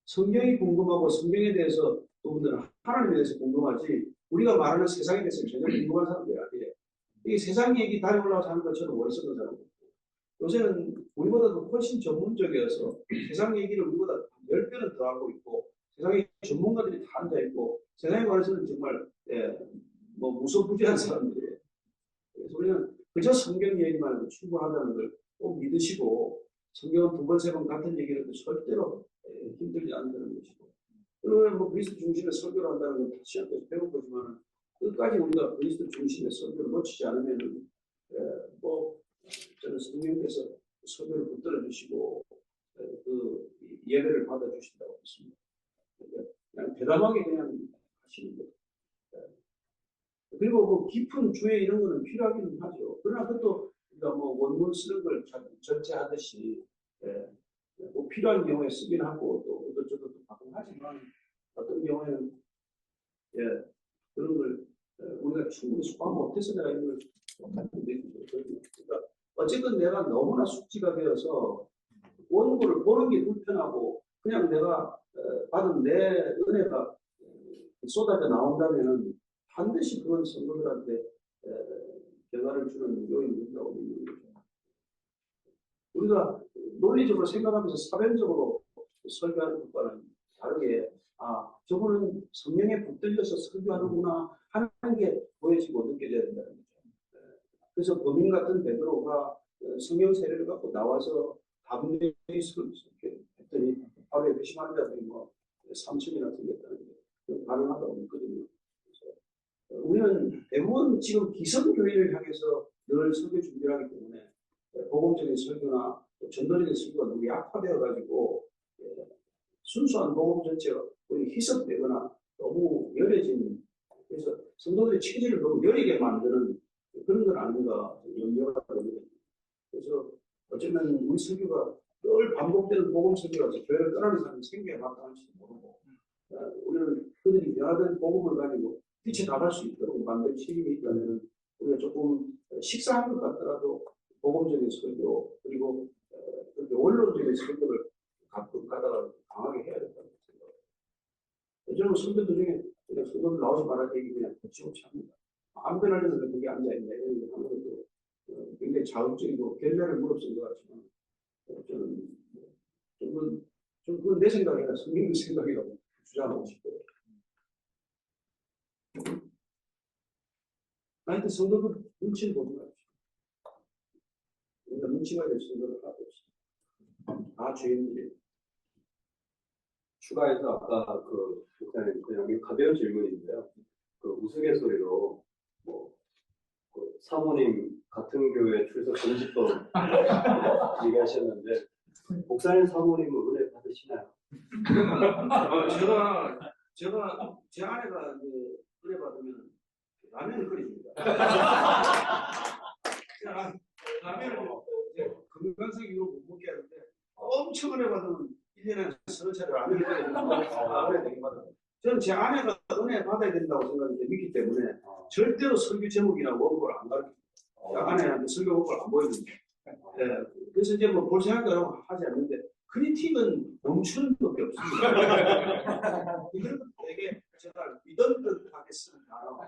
성경이 궁금하고 성경에 대해서 그분들은 하나님에 대해서 궁금하지 우리가 말하는 세상에 대해서 전혀 궁금한 사람들이 아니에요. 이 세상 얘기 다리 올라가서 하는 것처럼 오래 쓰는 사람도 있고, 요새는 우리보다도 훨씬 전문적이어서 세상 얘기를 우리보다 10배는 더 하고 있고, 세상에 전문가들이 다 앉아있고, 세상에 관해서는 정말 뭐 무소부지한 사람들이에요. 그래서 우리는 그저 성경 얘기만 해도 충분하다는 걸 꼭 믿으시고, 성경은 두 번, 세 번 같은 얘기를 해도 절대로 힘들지 않다는 것이고, 그러면 뭐 그리스도 중심의 설교를 한다는 건 다시 한번 배운 거지만 끝까지 우리가 그리스도 중심의 설교를 놓치지 않으면은 뭐 저는 성령께서 설교를 붙들어 주시고 그 예배를 받아주신다고 했습니다. 그냥 대담하게 그냥 하시는 거예요. 그리고 뭐 깊은 주의 이런 거는 필요하기는 하죠. 그러나 그것도 우리가 뭐 원문 쓰는 걸 절제하듯이 뭐 필요한 경우에 쓰긴 하고 또 이것저것 가끔 하지만 어떤 경우에는 그런 걸 우리가 충분히 소화 못해서 내가 이걸 같은데 그러니까 어쨌든 내가 너무나 숙지가 되어서 원고를 보는 게 불편하고 그냥 내가 받은 내 은혜가 쏟아져 나온다면 반드시 그건 성도들한테 변화를 주는 요인이 된다고 믿는 거죠. 우리가 논리적으로 생각하면서 사변적으로 설교하는 것과는 다르게 저분은 성령에 붙들려서 설교하는구나 하는 게 보여지고 느껴져야 된다는 거죠. 그래서 범인 같은 베드로가 성령 세례를 갖고 나와서 담대히 설교했더니 하루에 몇십만 자들이 뭐 3천이나 생겼다는 게 가능하다고 믿거든요. 그래서 우리는 대부분 지금 기성교회를 향해서 늘 설교 준비를 하기 때문에 복음적인 설교나 전도적인 설교가 너무 약화되어가지고 순수한 복음 전체가 거의 희석되거나 너무 열해진 그래서 성도들의 체질을 너무 열리게 만드는 그런 건 아닌가 염려가 됩니다. 그래서 어쩌면 우리 설교가 늘 반복되는 복음 설교라서 교회를 떠나는 사람이 생겨야 마땅할지도 모르고 우리는 그들이 변화된 복음을 가지고 빛에 나갈 수 있도록 만든 책임이 있다면 우리가 조금 식사한 것 같더라도 복음적인 설교 그리고 그렇게 원론적인 설교를 가끔 가다가 강하게 해야 된다고 생각합니다. 저는 선배들 중에 그냥 선배들 나오지 말아야 되기 그냥 거침없이 합니다. 안 변하려면 거기 앉아있네. 이런 아무래도 굉장히 자극적이고 결례를 무릅쓴 것 같지만 저는 그건 내 생각이 아니라 성경의 생각이라고 주장하고 싶어요. 하여튼 성도들 눈치를 보지 마십시오. 우리가 눈치가 될 성도를 하고 있습니다. 다 죄인들이에요. 추가해서 아까 그 목사님 그냥 가벼운 질문인데요. 그 우스갯소리로 그 사모님 같은 교회 출석 금지법 얘기하셨는데 목사님 사모님은 은혜 받으시나요? 제가 제 아내가 이제 은혜 받으면 라면을 끓여줍니다. 라면을 건강성 이유로 못 먹게 하는데 엄청 은혜 받으면 1년에 서너 차례 라면을 끓여줍니다. 은혜 되게 받아요. 저는 제 아내가 은혜 받아야 된다고 생각하는데 믿기 때문에 절대로 설교 제목이나 원고를 안 가르쳐요. 아내한테 설교 원고를 안 보여줍니다. 그래서 이제 뭐 볼 생각도 하지 않는데 크리틱은 멈추는 것밖에 없습니다. 이런 되게 제가 믿은 듯하게 쓰는 단어.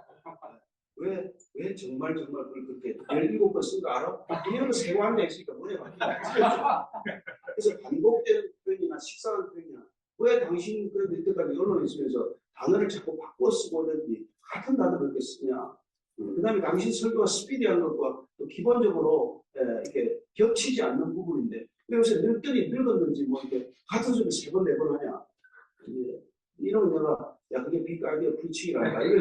왜 정말 그걸 그렇게 17번 쓴 거 알아? 이런 거 세고 앉아있으니까 문에 막히죠. 그래서 반복되는 표현이나 식상한 표현이나 왜 당신 그래도 이때까지 언론에 있으면서 단어를 자꾸 바꿔 쓰고 있는지 같은 단어를 그렇게 쓰냐. 그 다음에 당신 설교가 스피디한 것과 또 기본적으로 이렇게 겹치지 않는 부분인데 요새 늙었는지 뭐 이렇게 같은 소리 3번, 4번 하냐. 이런 내가 그게 빅 아이디어 프리칭이란다. 이걸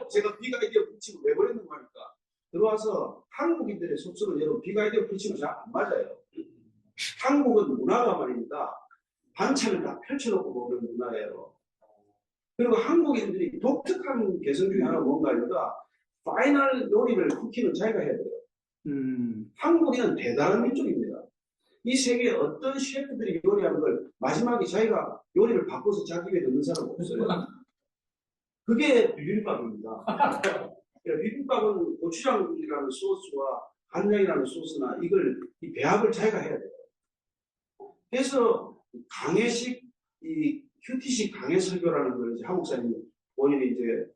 제가 빅 아이디어 프리칭을 왜 버렸는가 하니까 들어와서 한국인들의 속성은 여러분 빅 아이디어 프리칭은 잘 안 맞아요. 한국은 문화가 말입니다. 반찬을 다 펼쳐놓고 먹는 문화예요. 그리고 한국인들이 독특한 개성 중에 하나가 뭔가 하니까 파이널 요리를 쿠킹은 자기가 해야 돼요. 한국인은 대단한 민족입니다. 이 세계에 어떤 셰프들이 요리하는 걸 마지막에 자기가 요리를 바꿔서 자기 입에 넣는 사람 없어요. 그게 비빔밥입니다. 비빔밥은 고추장이라는 소스와 간장이라는 소스나 이 배합을 자기가 해야 돼요. 그래서 강해식, 이 큐티식 강해 설교라는 걸 이제 한국 사람이 본인이 이제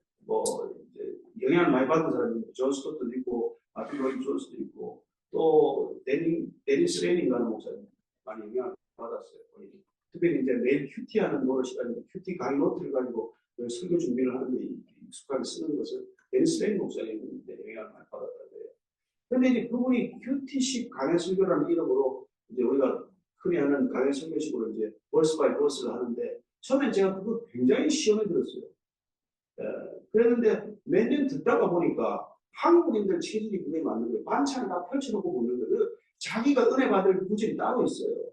영향을 많이 받은 사람이 존 스토트도 있고 마틴 로이 존스도 있고 또 데니스 레닝이라는 목사님 많이 영향을 받았어요. 본인이. 특별히 이제 매일 큐티하는 노릇이라는 큐티 강의 노트를 가지고 설교 준비를 하는데 익숙하게 쓰는 것을 데니스 레닝 목사님이 영향을 많이 받았다고 해요. 그런데 이제 그분이 큐티식 강해 설교라는 이름으로 이제 우리가 흔히 하는 강해 설교식으로 이제 버스 바이 버스를 하는데 처음엔 제가 그거 굉장히 시험에 들었어요. 그랬는데 몇 년 듣다가 보니까 한국인들 체질이 그게 맞는 거예요. 반찬을 다 펼쳐놓고 먹는 거예요. 자기가 은혜 받을 구절이 따로 있어요.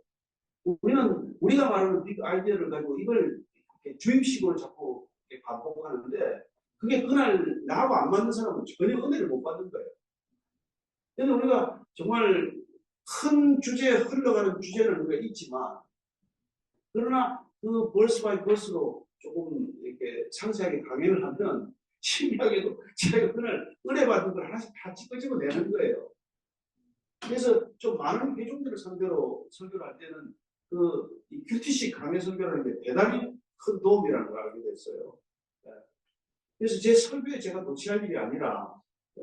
우리는 우리가 말하는 빅 아이디어를 가지고 이걸 이렇게 주입식으로 자꾸 이렇게 반복하는데 그게 그날 나하고 안 맞는 사람은 전혀 은혜를 못 받는 거예요. 그래서 우리가 정말 큰 주제에 흘러가는 주제는 우리가 있지만 그러나 그 벌스 바이 벌스로 조금 이렇게 상세하게 강연을 하면 신기하게도 제가 그날 은혜 받은 걸 하나씩 다 찝어집어 내는 거예요. 그래서 좀 많은 회중들을 상대로 설교를 할 때는 이 QTC 강의 설교라는 게 대단히 큰 도움이라는 걸 알게 됐어요. 그래서 제 설교에 제가 놓치할 일이 아니라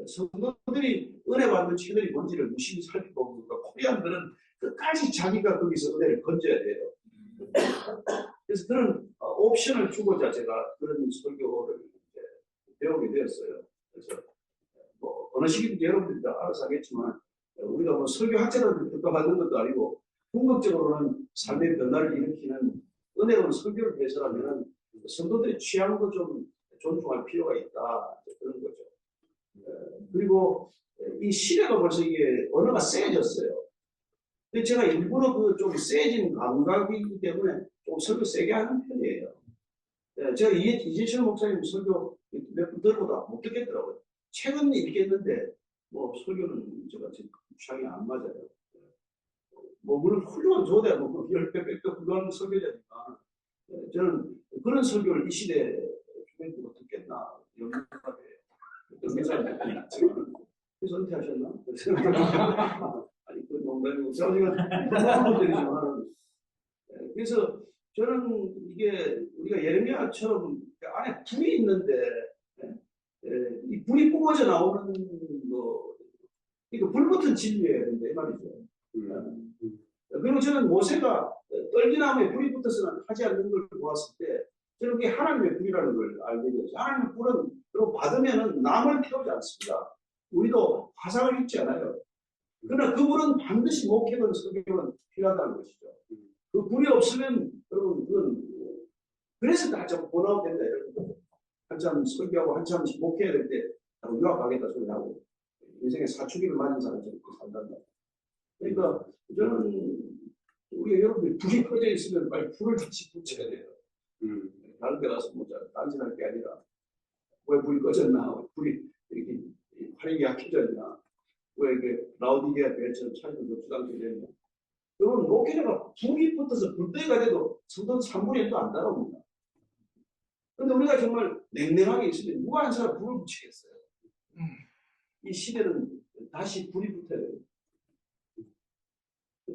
성도들이 은혜 받는 채널이 뭔지를 유심히 살펴보고 코리안들은 끝까지 자기가 거기서 은혜를 건져야 돼요. 그래서 그런 옵션을 주고자 제가 그런 설교를 이제 배우게 되었어요. 그래서 뭐 어느 시기든지 여러분들이 다 알아서 하겠지만 우리가 뭐 설교학자들한테 평가받는 것도 아니고 궁극적으로는 삶의 변화를 일으키는 은혜로운 설교를 위해서라면 성도들의 취향도 좀 존중할 필요가 있다 그런 거죠. 그리고 이 시대가 벌써 이게 언어가 세졌어요. 근데 제가 일부러 그 좀 세진 감각이기 때문에 좀 설교 세게 하는 편이에요. 제가 이재철 목사님 설교 몇 번 들어보다 못 듣겠더라고요. 책은 읽겠는데 뭐 설교는 제가 지금 취향이 안 맞아요. 뭐 물론 훌륭한 조대 뭐 10배 100배 훌륭한 설교자니까 저는 그런 설교를 이 시대에 주변으로 듣겠나 이런 생각에 그래서 은퇴하셨나? 아니 그 농담이고 제가 그런 것들이지만 그래서 저는 이게 우리가 예레미야처럼 안에 불이 있는데 이 불이 뿜어져 나오는 거 이거 불 붙은 진리예요, 근데 말이죠. 그리고 저는 모세가 떨기나무에 불이 붙어서는 하지 않는 걸 보았을 때 저는 그게 하나님의 불이라는 걸 알게 되었어요. 하나님의 불은 그리고 받으면은 남을 태우지 않습니다. 우리도 화상을 입지 않아요. 그러나 그 불은 반드시 목회건 설교는 필요하다는 것이죠. 그 불이 없으면 여러분 그건 그래서 다 좀 번아웃 된다 이런 거. 한참 설교하고 한참 목회해야 될 때 유학 가겠다 소리 하고 인생의 사춘기를 맞은 사람처럼 산단다. 그러니까 저는 우리 여러분들이 불이 꺼져 있으면 빨리 불을 다시 붙여야 돼요. 다른 데 가서 뭐 딴짓할 게 아니라 왜 불이 꺼졌나, 불이 이렇게 활력이 약해졌냐, 왜 이렇게 라우디게아 배처럼 차이도 높지도 되냐. 여러분 목회자가 불이 붙어서 불때가 돼도 성도는 3분의 1도 안 따라옵니다. 그런데 우리가 정말 냉랭하게 있으면 누가 한 사람 불을 붙이겠어요. 이 시대는 다시 불이 붙어야 돼요.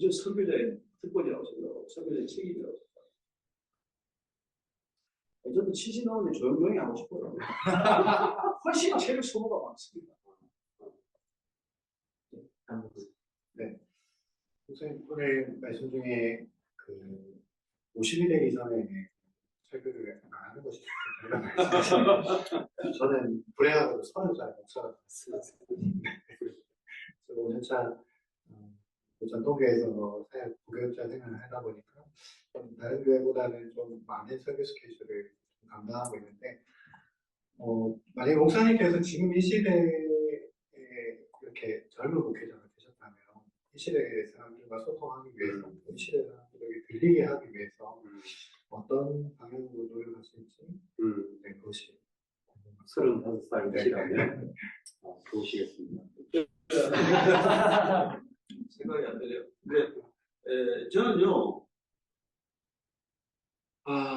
저 설교자의 특권이라고 생각하고 설교자의 책임이라고 생각하고 저도 치시 나오면 조용조용히 하고 싶어요. 훨씬 체력 소모가 많습니다. 네. 선생님 오늘 말씀 중에 그 50이 되기 전에 설교를 안 하는 것이 좋다고 말씀하시는데 저는 불행하게도 30살 목사가 됐습니다. 5년차 전통교회에서 사역 부교육자 생활을 하다 보니까 좀 다른 교회보다는 좀 많은 설교 스케줄을 감당하고 있는데 만약에 목사님께서 지금 이 시대에 이렇게 젊은 목회자가 되셨다면 이 시대의 사람들과 소통하기 위해서 이 시대 사람들에게 들리게 하기 위해서 어떤 방향으로 노력하실지 네, 그것이 35살이시라면 좋으시겠습니다. 생각이 안 되네요. 근데 저는요,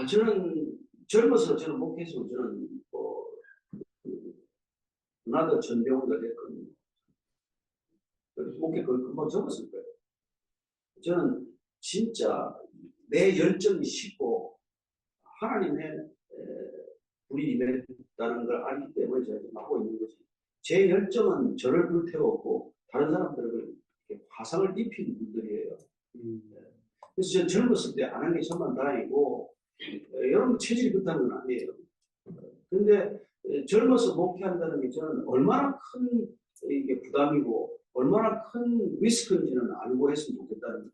저는 젊어서 저는 목회에서 저는 나도 전병원가 됐거든요. 목회 거의 금방 접었을 거예요. 저는 진짜 내 열정이 식고 하나님의 불이 임했다는 걸 알기 때문에 제가 지금 하고 있는 것이 제 열정은 저를 불태웠고 다른 사람들을 화상을 입힌 분들이에요. 그래서 저는 젊었을 때 안 한 게 천만 다행이고 여러분 체질이 그렇다는 건 아니에요. 근데 젊어서 목회한다는 게 저는 얼마나 큰 이게 부담이고 얼마나 큰 리스크인지는 알고 했으면 좋겠다는 거죠.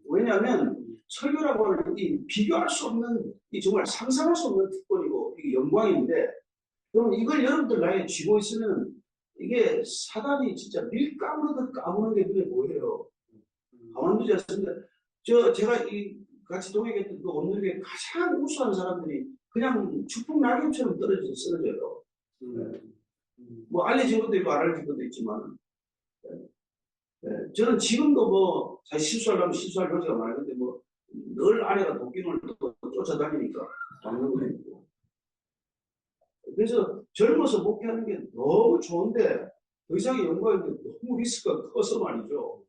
왜냐하면 설교라고 하는 이 비교할 수 없는 이 정말 상상할 수 없는 특권이고 이게 영광인데 그럼 이걸 여러분들 나이에 쥐고 있으면 이게 사단이 진짜 밀 까무르듯 까무는 게 눈에 보여요. 가만두지 않습니다. 제가 이 같이 동행했던 그 온누리에 가장 우수한 사람들이 그냥 축복 낙엽처럼 떨어져서 쓰러져요. 뭐 알려진 것도 있고 안 알려진 것도 있지만, 저는 지금도 뭐 사실 실수하려면 실수할 여지가 많은데 뭐 늘 아내가 도끼를 또 쫓아다니니까 막는 거 있고. 그래서 젊어서 목회하는 게 너무 좋은데 더 이상의 연구하는데 너무 리스크가 커서 말이죠.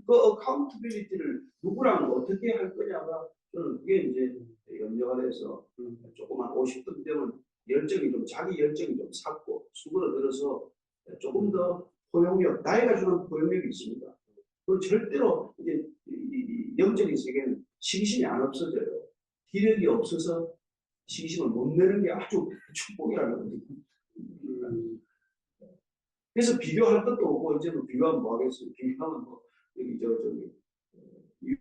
그 어카운트빌리티를 누구랑 어떻게 할 거냐가 저는 그게 이제 염려가 돼서 조그만 50대 되면 열정이 좀 자기 열정이 좀 삭고 수그러들어서 조금 더 포용력, 나이가 주는 포용력이 있습니다. 그리고 절대로 이제 이 영적인 세계는 시기심이 안 없어져요. 기력이 없어서 시기심을 못 내는 게 아주 축복이라는 거죠. 그래서 비교할 것도 없고 이제는 비교하면 뭐 하겠어요. 비교하면 뭐 여기 저기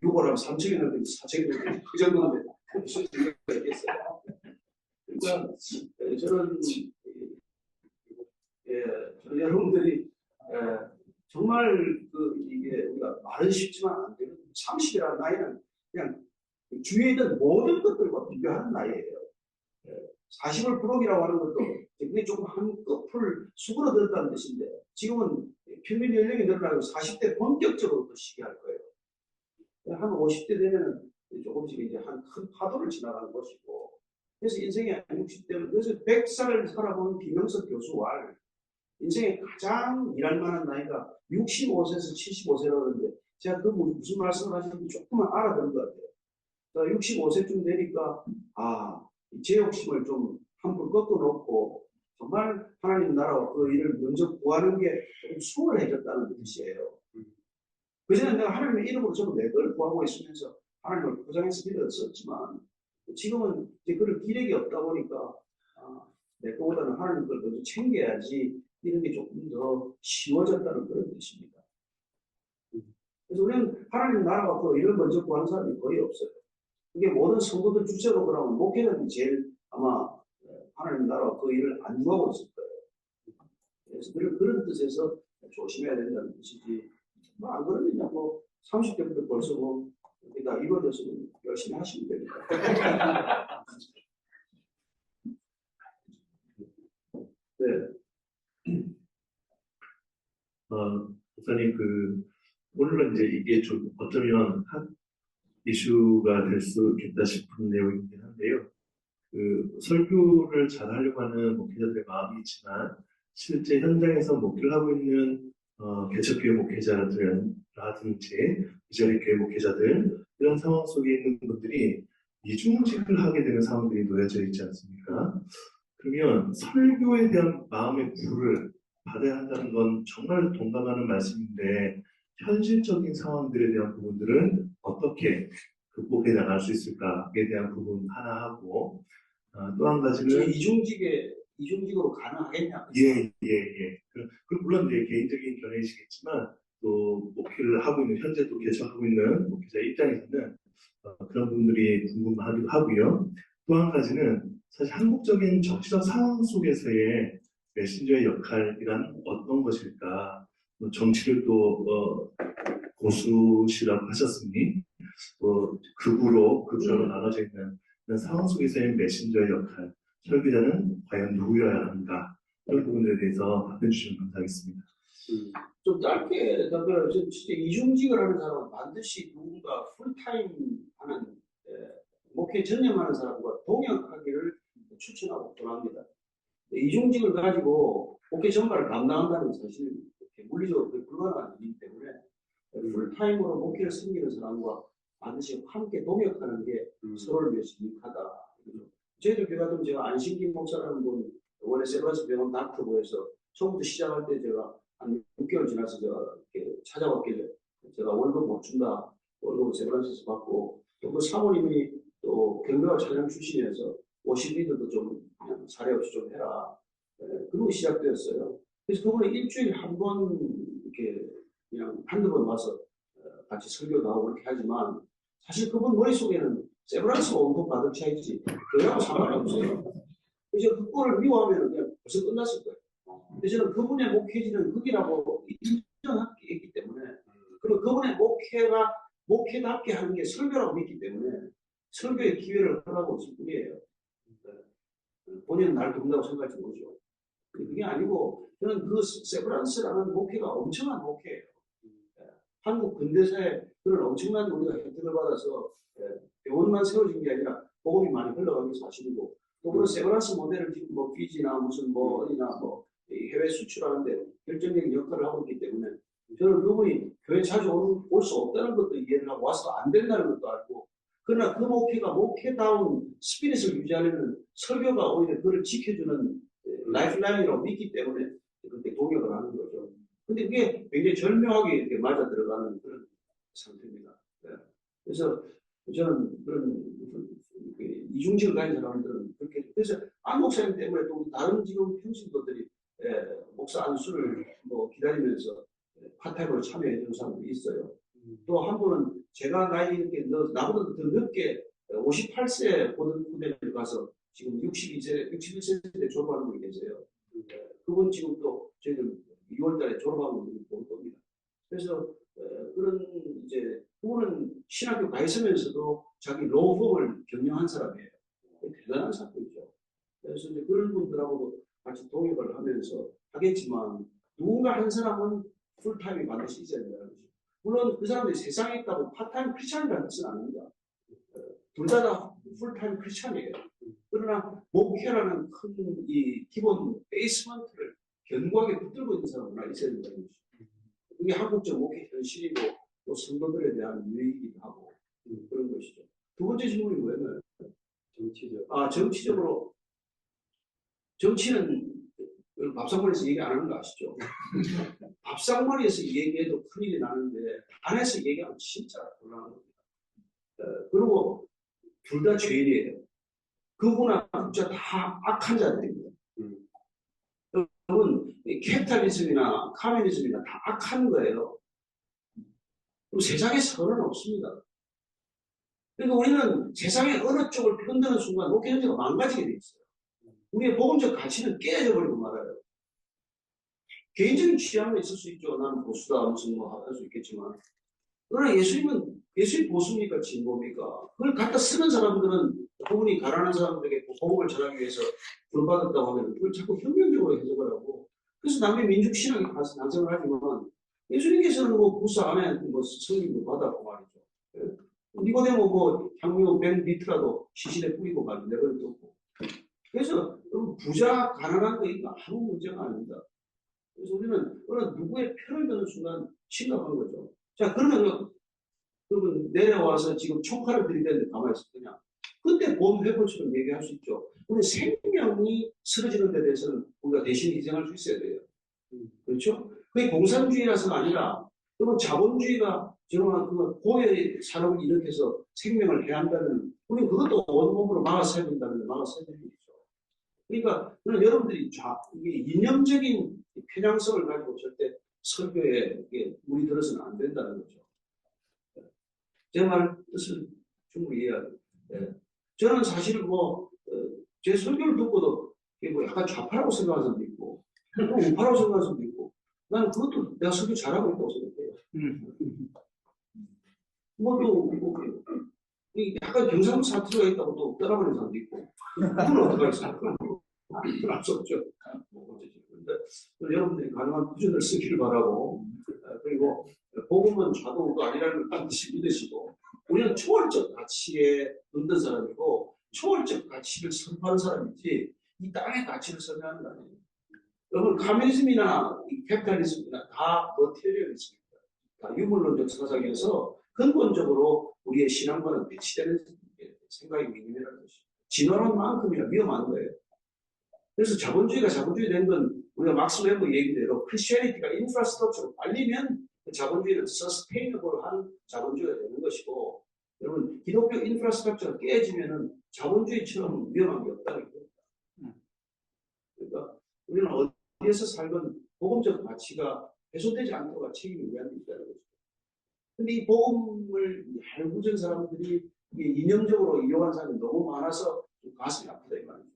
6월 하면 3층이나 4층이나 그 정도는 무슨 비교가 있겠어요. 그러니까 저는 여러분들이 정말 이게 우리가 말은 쉽지만 안 되는 30이라는 나이는 그냥 주위에 있는 모든 것들과 비교하는 나이예요. 40을 부록이라고 하는 것도 그게 조금 한 끝을 수그러들었다는 뜻인데 지금은 평균 연령이 늘어나고 40대 본격적으로 또 시기할 거예요. 한 50대 되면은 조금씩 이제 한 큰 파도를 지나가는 것이고 그래서 인생의 60대는 그래서 100살을 살아본 김영석 교수와 인생의 가장 일할 만한 나이가 65세에서 75세라고 하는데 제가 그 무슨 말씀을 하시는지 조금만 알아듣는 것 같아요. 65세쯤 되니까 제 욕심을 좀 한풀 꺾어놓고 정말 하나님 나라와 그 일을 먼저 구하는 게 좀 수월해졌다는 뜻이에요. 그전에 내가 하나님의 이름으로 전부 내 걸 구하고 있으면서 하나님을 포장해서 믿었었지만 지금은 이제 그럴 기력이 없다 보니까 내 거보다는 하나님 걸 먼저 챙겨야지 이런 게 조금 더 쉬워졌다는 그런 뜻입니다. 그래서 우리는 하나님 나라와 그 일을 먼저 구하는 사람이 거의 없어요. 그게 모든 성도들 주체로 그러면 목회자들이 제일 아마 하나님 나라와 그 일을 안 구하고 있을 거예요. 그래서 그런 뜻에서 조심해야 된다는 뜻이지. 뭐 안 그러면요, 뭐 30대부터 벌써 뭐 이렇게 다 이루어졌으면 열심히 하시면 됩니다. 네. 목사님, 오늘은 이제 이게 좀 어쩌면 한 이슈가 될 수 있겠다 싶은 내용이긴 한데요. 설교를 잘 하려고 하는 목회자들의 마음이 있지만, 실제 현장에서 목회를 하고 있는, 개척교회 목회자들이라든지, 이전의 교회 목회자들, 이런 상황 속에 있는 분들이 이중직을 하게 되는 상황들이 놓여져 있지 않습니까? 그러면 설교에 대한 마음의 불을 받아야 한다는 건 정말 동감하는 말씀인데 현실적인 상황들에 대한 부분들은 어떻게 극복해 나갈 수 있을까에 대한 부분 하나 하고 또 한 가지는 이중직으로 가능하겠냐? 예. 그리고 물론 이제 개인적인 견해이시겠지만 또 목회를 하고 있는 현재 또 개척하고 있는 목회자 입장에서는 그런 분들이 궁금하기도 하고요. 또 한 가지는 사실 한국적인 정치적 상황 속에서의 메신저의 역할이란 어떤 것일까? 정치를 또 고수시라고 하셨으니 극우로 나눠져 있는 그런 상황 속에서의 메신저의 역할, 설교자는 과연 누구여야 하는가? 그런 부분들에 대해서 답변 주시면 감사하겠습니다. 좀 짧게 답변을 진짜 이중직을 하는 사람은 반드시 누군가 풀타임 하는 목회 전념하는 사람과 동역하기를 추천하고 권합니다. 이중직을 가지고 목회 전반을 감당한다는 사실은 물리적으로 거의 불가능한 일이기 때문에 풀타임으로 목회를 섬기는 사람과 반드시 함께 동역하는 게 서로를 위해서 유익하다. 저희들 교회 같은 제가 안신김 목사라는 분 원래 세브란스 병원 닥터부에서 처음부터 시작할 때 제가 한 6개월 지나서 제가 이렇게 찾아왔길래 제가 월급 못 준다. 월급을 세브란스에서 받고 또 그 사모님이 또 경매와 촬영 출신이어서 50리더도 좀 그냥 사례 없이 좀 해라. 그러고 시작되었어요. 그래서 그분은 일주일에 한 번 이렇게 그냥 한두 번 와서 같이 설교도 하고 그렇게 하지만 사실 그분 머릿속에는 세브란스가 원금 받을 차이지 그래하고 상관이 없어요. 그래서 그거를 미워하면 그냥 벌써 끝났을 거예요. 그래서 저는 그분의 목회지는 극이라고 인정했기 때문에, 그리고 그분의 목회답게 하는 게 설교라고 믿기 때문에 설교의 기회를 허락하고 있을 뿐이에요. 본인은 날 돕는다고 생각하지 모르죠. 그게 아니고 저는 그 세브란스라는 목회가 엄청난 목회예요. 한국 근대사에 그런 엄청난 우리가 혜택을 받아서 병원만 세워진 게 아니라 복음이 많이 흘러가는 사실이고, 또 그런 세브란스 모델을 지금 뭐 피지나 무슨 뭐 어디나 뭐 해외 수출하는데 결정적인 역할을 하고 있기 때문에 저는 그분이 교회 자주 올 수 없다는 것도 이해를 하고 와서 안 된다는 것도 알고, 그러나 그 목회가 목회다운 스피릿을 유지하려면 설교가 오히려 그걸 지켜주는 라이프라인이라고 믿기 때문에 그렇게 동역을 하는 거죠. 근데 그게 굉장히 절묘하게 이렇게 맞아 들어가는 그런 상태입니다. 네. 그래서 저는 그런 이중직을 가진 사람들은 그렇게, 그래서 안 목사님 때문에 또 다른 지금 평신도들이 목사 안수를 뭐 기다리면서 파타임으로 참여해 주는 사람들이 있어요. 또 한 분은 제가 나이 이렇게 나보다 더 늦게 58세 보던 군대를 가서 지금 61세 때 졸업하는 분이 계세요. 그분 지금 또 저희들 6월 달에 졸업하고 있는 볼 겁니다. 그래서 그런 이제 그분은 신학교 가 있으면서도 자기 로펌을 경영한 사람이에요. 대단한 사람이죠. 그래서 이제 그런 분들하고도 같이 동역을 하면서 하겠지만 누군가 한 사람은 풀타임이 반드시 있어야 된다는 거죠. 물론 그 사람들이 세상에 있다고 파타임 크리스찬이라는 뜻은 아닙니다. 둘 다 풀타임 크리스찬이에요. 그러나 목회라는 큰 이 기본 베이스먼트를 견고하게 붙들고 있는 사람은 있어야 된다는 것이죠. 그게 한국적 목회 현실이고 또 성도들에 대한 유익이기도 하고 그런 것이죠. 두 번째 질문이 뭐였나요? 정치적으로. 정치는 밥상머리에서 얘기 안 하는 거 아시죠? 밥상머리에서 얘기해도 큰일이 나는데 안에서 얘기하면 진짜 곤란한 겁니다. 그리고 둘 다 죄인이에요. 그분하고 국자 다 악한 자들입니다. 여러분, 캐피탈리즘이나 카메리즘이나 다 악한 거예요. 그리고 세상에 선은 없습니다. 그러니까 우리는 세상의 어느 쪽을 편드는 순간 목회 전체가 망가지게 돼 있어요. 우리의 복음적 가치는 깨져 버리고 말아요. 개인적인 취향은 있을 수 있죠. 나는 보수다 무슨 뭐 할 수 있겠지만, 그러나 예수님 보수입니까 진보입니까? 그걸 갖다 쓰는 사람들은 그분이 가난한 사람들에게 복음을 전하기 위해서 부름받았다고 하면 그걸 자꾸 혁명적으로 해석을 하고, 그래서 남의 민족 신앙에 가서 난성을 하지만 예수님께서는 뭐 부스 안에 뭐 성경도 받았고 말이죠. 니고데모 뭐 향유 벤 비트라도 시신에 뿌리고 말이죠. 내버려 뒀고. 그래서 부자 가난한 거니까 아무 문제가 아닙니다. 그래서 우리는 어느 누구의 편을 드는 순간 심각한 거죠. 자, 그러면 내려와서 지금 총칼을 들이대는데 가만히 있을 거냐? 그때 보험 회복처럼 얘기할 수 있죠. 우리 생명이 쓰러지는 데 대해서는 우리가 대신 희생할 수 있어야 돼요. 그렇죠? 그게 공산주의라서가 아니라, 그러면 자본주의가 저런 그 고의 산업을 일으켜서 생명을 해한다면, 우리는 그것도 원몸으로 막아서야 된다면 막아서야 되는 거죠. 그러니까, 여러분들이 이게 이념적인 편향성을 가지고 절대 설교에 물이 들어서는 안 된다는 거죠. 제 말 뜻을 충분히 이해하죠. 저는 사실 제 설교를 듣고도 뭐 약간 좌파라고 생각하는 사람도 있고, 또 우파라고 생각하는 사람도 있고, 나는 그것도 내가 설교 잘하고 있다고 생각해요. 약간 경상도 사투리가 있다고 또 떠나버리는 사람도 있고, 그건 어떡하겠어요? 그건 알 수 없죠. 그런데 여러분들이 가능한 구전을 쓰기를 바라고, 그리고 복음은 좌도우가 아니라는 걸 반드시 믿으시고, 우리는 초월적 가치에 넣는 사람이고 초월적 가치를 선포하는 사람이지 이 땅의 가치를 선포하는 거 아니에요. 여러분, 카메리즘이나 캐피탈리즘이나 다 머티리얼리즘입니다. 다 유물론적 사상에서 근본적으로 우리의 신앙과는 배치되는 생각이 위험이라는 것이죠. 진화론 만큼이나 위험한 거예요. 그래서 자본주의가 자본주의 된 건 우리가 막스 웨버 얘기대로 크리스티애니티가 인프라스트럭처로 빨리면 자본주의는 서스테이너블한 자본주의가 되는 것이고, 여러분 기독교 인프라스트럭처가 깨지면은 자본주의처럼 위험한 게 없다는 겁니다. 그러니까 우리는 어디에서 살건 복음적 가치가 훼손되지 않도록 책임이 우리한테 있다는 거죠. 근데 이 복음을 얄궂은 사람들이 이념적으로 이용한 사람이 너무 많아서 가슴이 아프다 이 말이죠.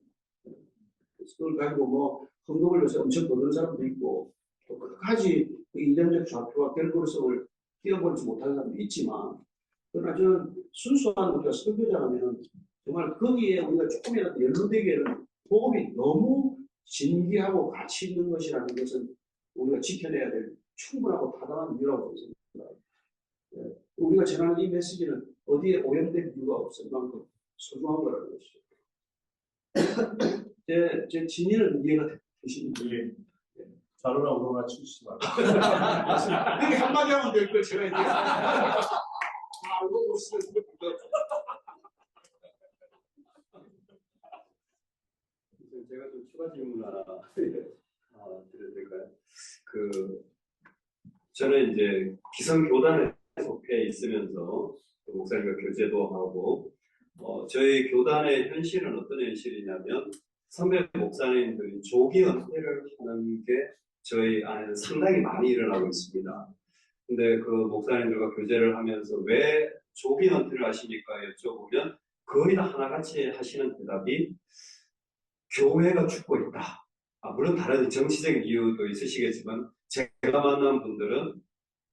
그걸 가지고 뭐 헌금을 요새 엄청 거두는 사람도 있고 또 끝까지 그 이념적 좌표와 결과성을 끼워버리지 못하는 사람도 있지만 그러나 저는 순수한 우리가 설교자라면 정말 거기에 우리가 조금이라도 연루되기에는 복음이 너무 진귀하고 가치 있는 것이라는 것은 우리가 지켜내야 될 충분하고 타당한 이유라고 생각합니다. 우리가 전하는 이 메시지는 어디에 오염된 이유가 없을 만큼 소중한 거라는 것이죠. 제 진의는 이해가 되시는지. 자료나 오로나 치우시지 말고. 그게 한마디 하면 될 걸 제가 이제. 이거 무슨 제가 좀 추가 질문 하나 드려도 될까요? 저는 이제 기성교단에 속해 있으면서 목사님과 교제도 하고 저희 교단의 현실은 어떤 현실이냐면 선배 목사님들이 조기 은퇴를 하는 게 저희 안에는 상당히 많이 일어나고 있습니다. 근데 그 목사님들과 교제를 하면서 왜 조기 은퇴를 하십니까? 여쭤보면 거의 다 하나같이 하시는 대답이 교회가 죽고 있다. 물론 다른 정치적인 이유도 있으시겠지만 제가 만난 분들은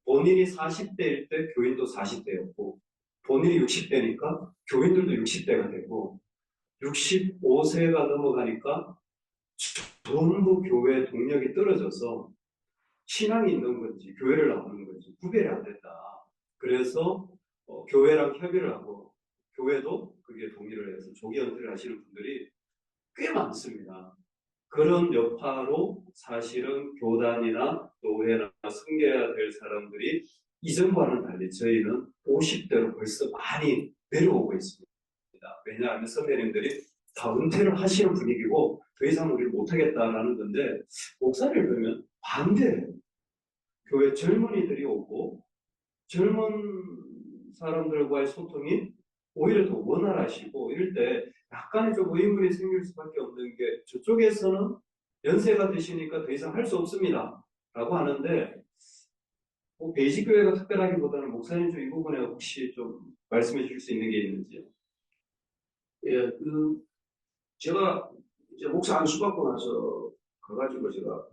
본인이 40대일 때 교인도 40대였고 본인이 60대니까 교인들도 60대가 되고 65세가 넘어가니까 전부 교회 동력이 떨어져서 신앙이 있는 건지 교회를 나오는 건지 구별이 안 된다. 그래서 교회랑 협의를 하고 교회도 그게 동의를 해서 조기 은퇴를 하시는 분들이 꽤 많습니다. 그런 여파로 사실은 교단이나 노회나 섬겨야 될 사람들이 이전과는 달리 저희는 50대로 벌써 많이 내려오고 있습니다. 왜냐하면 선배님들이 다 은퇴를 하시는 분위기고 더 이상 우리를 못하겠다라는 건데 목사를 보면 반대예요. 교회 젊은이들이 오고 젊은 사람들과의 소통이 오히려 더 원활하시고 이럴 때 약간의 좀 의문이 생길 수밖에 없는 게 저쪽에서는 연세가 드시니까 더 이상 할 수 없습니다 라고 하는데 베이직 교회가 특별하기보다는 목사님 좀 이 부분에 혹시 좀 말씀해 주실 수 있는 게 있는지요? 예, 제가 이제 목사 안수 받고 나서 가가지고 제가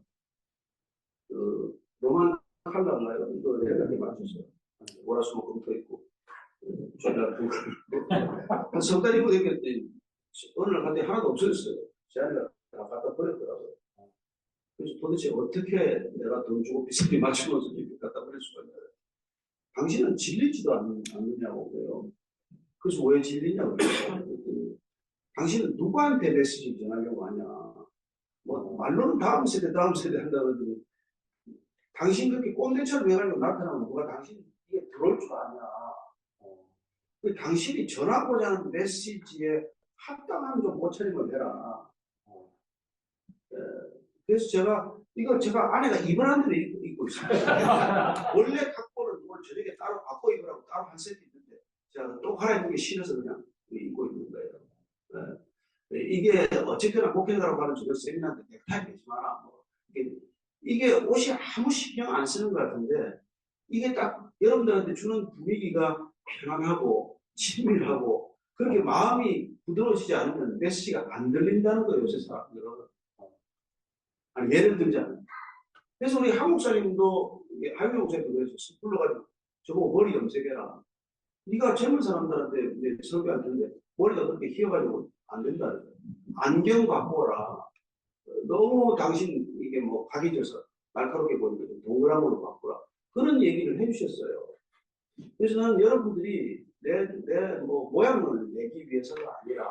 로만 칼라인가요? 이거 연락이 맞았어요. 월화수목금토 있고 한 석 달 입고 다녔더니 어느 날 갔더니 하나도 없어졌어요. 제 아내가 다 갖다 버렸더라고요. 그래서 도대체 어떻게 내가 돈 주고 비싸게 맞춰놓아서 이렇게 갖다 버릴 수가 있나요? 당신은 질리지도 않느냐고 그래요. 그래서 왜 질리냐고 그래요. 당신은 누구한테 메시지를 전하려고 하냐. 뭐 말로는 다음 세대 한다 그러더니 당신 그렇게 꼰대처럼 해가지고 나타나면 누가 당신 이게 들어올 줄 아냐. 당신이 전하고자 하는 메시지에 합당한 좀 옷차림을 해라. 그래서 제가 아내가 입으라는 대로 입고 있습니다. 원래 각본을 오늘 저녁에 따로 바꿔 입으라고 따로 한 세트 있는데 제가 또 갈아입는 게 싫어서 그냥 입고 있는 거예요. 이게 어쨌거나 목회자라고 하는 저거 세미나인데 넥타이 매지 마라. 이게 옷이 아무 신경 안 쓰는 것 같은데 이게 딱 여러분들한테 주는 분위기가 편안하고 친밀하고 그렇게 마음이 부드러워지지 않으면 메시지가 안 들린다는 거예요. 요새 사람들은. 아니, 예를 들자면 그래서 우리 한 목사님도 하윤 목사님도 그래서 쓱 불러가지고 저보고 머리 염색해라. 네가 젊은 사람들한테 이제 설교할 텐데 머리가 그렇게 휘어가지고 안 된다. 안경 바꿔라. 너무 당신 이게 뭐 각이 져서 날카롭게 보이거든. 동그란 걸로 바꾸라. 그런 얘기를 해주셨어요. 그래서 나는 여러분들이 내 뭐 모양을 내기 위해서가 아니라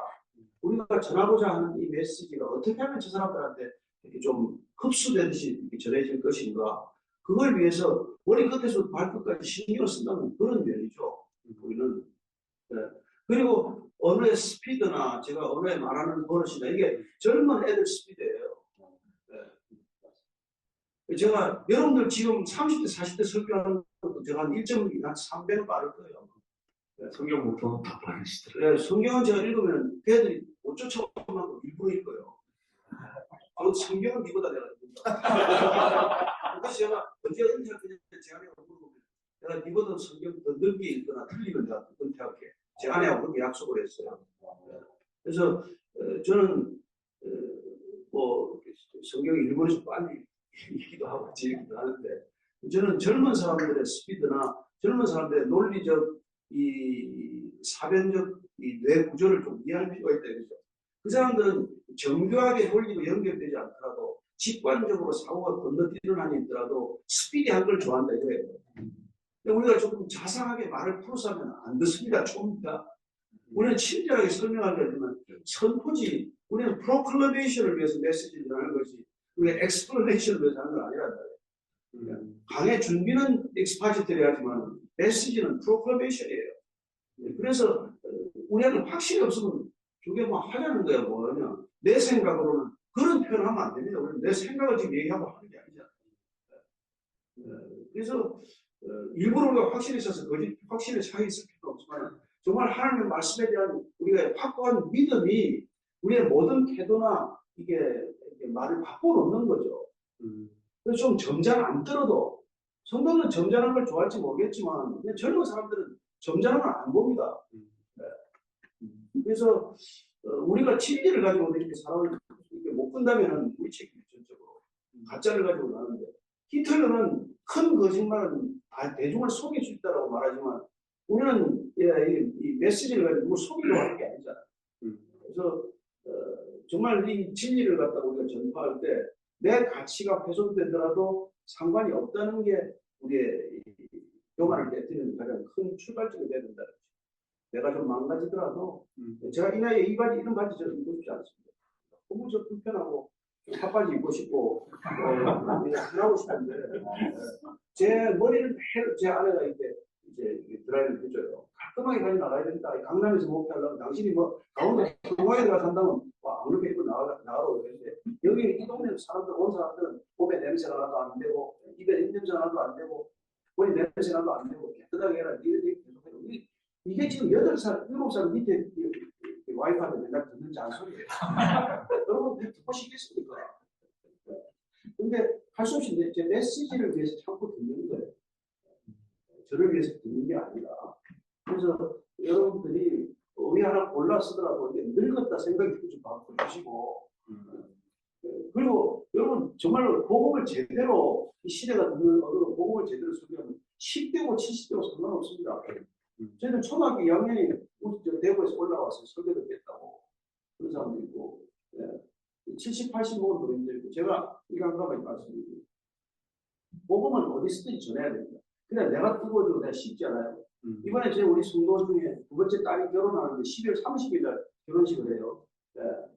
우리가 전하고자 하는 이 메시지가 어떻게 하면 저 사람들한테 이렇게 좀 흡수되듯이 이렇게 전해질 것인가. 그걸 위해서 머리 끝에서 발끝까지 신경을 쓴다는 그런 면이죠. 우리는. 네. 그리고 언어의 스피드나 제가 언어에 말하는 버릇이나 이게 젊은 애들 스피드예요. 네. 제가 여러분들 지금 30대, 40대 설교하는 것도 제가 한 1.3배는 빠를 거예요. 네. 성경 목표는 다 빠르시더라고요. 네, 성경은 제가 읽으면 걔들이 못 쫓아오면 일부러 읽어요. 성경은 니보다 내가 읽는다. 그래서 제가 언제 은퇴할때 제 아내가 물어보면 내가 니보다 성경 더 넓게 읽거나 틀리면 내가 은퇴할게. 제 아내하고 그렇게 약속을 했어요. 그래서 저는 뭐 성경이 일본에서 빨리 읽기도 하고 지기도 하는데 저는 젊은 사람들의 스피드나 젊은 사람들의 논리적 이 사변적 이 뇌 구조를 좀 이해할 필요가 있다 이거죠. 그 사람들은 정교하게 논리로 연결되지 않더라도 직관적으로 사고가 건너뛰는 한이 있더라도 스피디한 걸 좋아한다 이거예요. 근데 우리가 조금 자상하게 말을 풀어서 하면 안 듣습니다. 좁니다. 우리는 친절하게 설명하려면 선포지, 우리는 프로클레이션을 위해서 메시지를 하는 것이 우리가 엑스플레이션을 위해서 하는 건 아니란 말이에요. 강의 준비는 엑스파지터리 하지만 메시지는 프로클레이션이에요. 그래서 우리한테 확신이 없으면 저게 뭐 하자는 거야 뭐냐. 내 생각으로는 그런 표현하면 안 됩니다. 우리는 내 생각을 지금 얘기하고 하는 게 아니잖아요. 그래서 일부러 우리가 확신이 있어서 거짓 확신에 차이 있을 필요가 없지만 정말 하나님의 말씀에 대한 우리가 확고한 믿음이 우리의 모든 태도나 이게 말을 바꿔놓는 거죠. 그래서 좀 점잖 안 들어도 성도는 점잖은 걸 좋아할지 모르겠지만 그냥 젊은 사람들은 점잖은 걸 안 봅니다. 그래서 우리가 진리를 가지고 이렇게 사람을 이렇게 못 본다면은 우리 책임이 전적으로 가짜를 가지고 나는데 히틀러는 큰 거짓말은 다 대중을 속일 수 있다라고 말하지만 우리는 이 메시지를 가지고 누굴 속이려고 하는 게 아니잖아요. 그래서 정말 이 진리를 갖다가 우리가 전파할 때 내 가치가 훼손되더라도 상관이 없다는 게 우리의 교만을 깨뜨리는 가장 큰 출발점이 되야 된다는 거죠. 내가 좀 망가지더라도 제가 이 나이에 이 바지 이런 바지 저는 입고 싶지 않습니다. 너무 저 불편하고 핫바지 입고 싶고 안 하고 싶은데 제 머리는 제 아내가 이제 드라이를 해줘요. 깔끔하게 가지고 나가야 된다. 강남에서 목표하려면 당신이 뭐 강원도 동화에 들어가 산다면 아무렇게 입고 나가라고 그러는데 여기 이 동네 사람들 온 사람들은 몸에 냄새가 나도 안 되고 입에 냄새가 나도 안 되고 머리 냄새 나도 안 되고 깨끗하게 해라. 이렇게 계속해요. 이게 지금 8살, 7살 밑에 와이프한테 맨날 듣는 잔소리예요. 여러분 듣고 싶겠습니까? 근데 할 수 없이 제 메시지를 위해서 참고 듣는 거예요. 저를 위해서 듣는 게 아니라. 그래서 여러분들이 의미 하나 골라 쓰더라도 이게 늙었다 생각이 좀 바꿔주시고 그리고 여러분 정말로 복음을 제대로 이 시대가 듣는 복음을 제대로 설교하면 10대고 70대고 상관없습니다. 저희는 초등학교 2학년이 대구에서 올라와서 설교를 했다고 그런 사람도 있고 70, 80먹은 분도 있고 제가 이거 한 가지 말씀드리고 복음은 어디서든지 전해야 됩니다. 그냥 내가 뜨거워도 내가 쉽지 않아요. 이번에 우리 성도 중에 두 번째 딸이 결혼하는데 12월 30일 날 결혼식을 해요.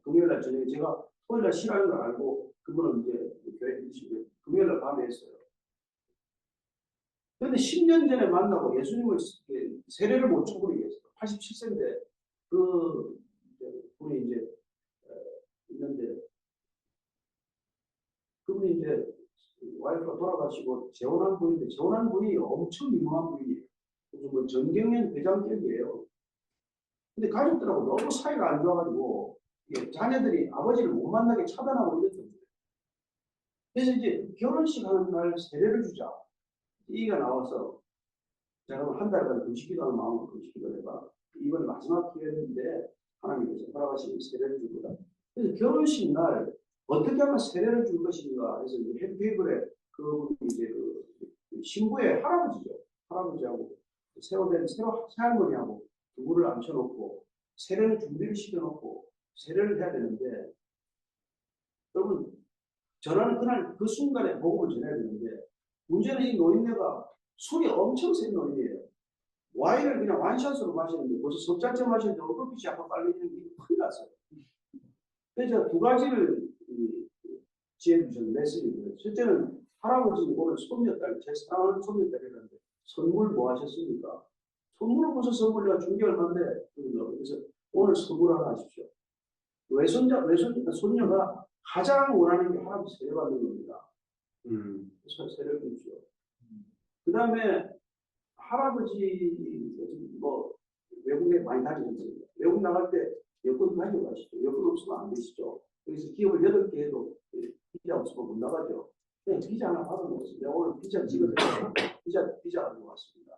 금요일 날 저녁에 제가 토요일 날 쉬라는 걸 알고 그분은 이제 교회 계시고 금요일 날 밤에 했어요. 그런데 10년 전에 만나고 예수님을 세례를 못 준 분이 계세요. 87세인데 그 분이 이제 있는데 그분이 이제 와이프가 돌아가시고 재혼한 분인데 재혼한 분이 엄청 유명한 분이에요. 무슨 뭐 전경련 회장격이에요. 근데 가족들하고 너무 사이가 안 좋아가지고 자녀들이 아버지를 못 만나게 차단하고 이랬던 거예요. 그래서 이제 결혼식 하는 날 세례를 주자. 얘기가 나와서 제가 한 달간 금식기도하는 마음으로 금식기도를 해봐. 이번에 마지막 기회인데 하나님께서 허락하시는 세례를 줄 거다. 그래서 결혼식 날 어떻게 하면 세례를 줄 것인가 해서 헤드테이블에 그 이제 그 신부의 할아버지죠. 할아버지하고 새로된 새할머니하고 두부를 앉혀놓고 세례를 준비를 시켜놓고 세례를 해야 되는데 여러분 전하는 그날 그 순간에 복음을 전해야 되는데 문제는 이 노인네가 술이 엄청 센 노인이에요. 와인을 그냥 완샷으로 마시는데 벌써 석잔째 마시는데 얼굴빛이 약간 빨개지는 게 큰일 났어요. 그래서 두 가지를 지혜 주셨는데 메시지를 실제는 할아버지 오늘 손녀딸 제 사랑하는 손녀딸이라는데 선물 뭐 하셨습니까? 선물을 무슨 선물 내가 준게 얼마인데 그래서 오늘 선물 하나 하십시오. 손녀가 가장 원하는 게 할아버지 세례 받는 겁니다. 세례를 주십시오. 그 다음에 할아버지 뭐 외국에 많이 다니셨습니다. 외국 나갈 때 여권 가지고 가시죠. 여권 없으면 안 되시죠. 그래서 기업을 8개 해도 비자 없으면 못 나가죠. 그냥 비자 하나 받아놓으세요. 내가 오늘 비자 찍어드려요. 비자 가지고 왔습니다.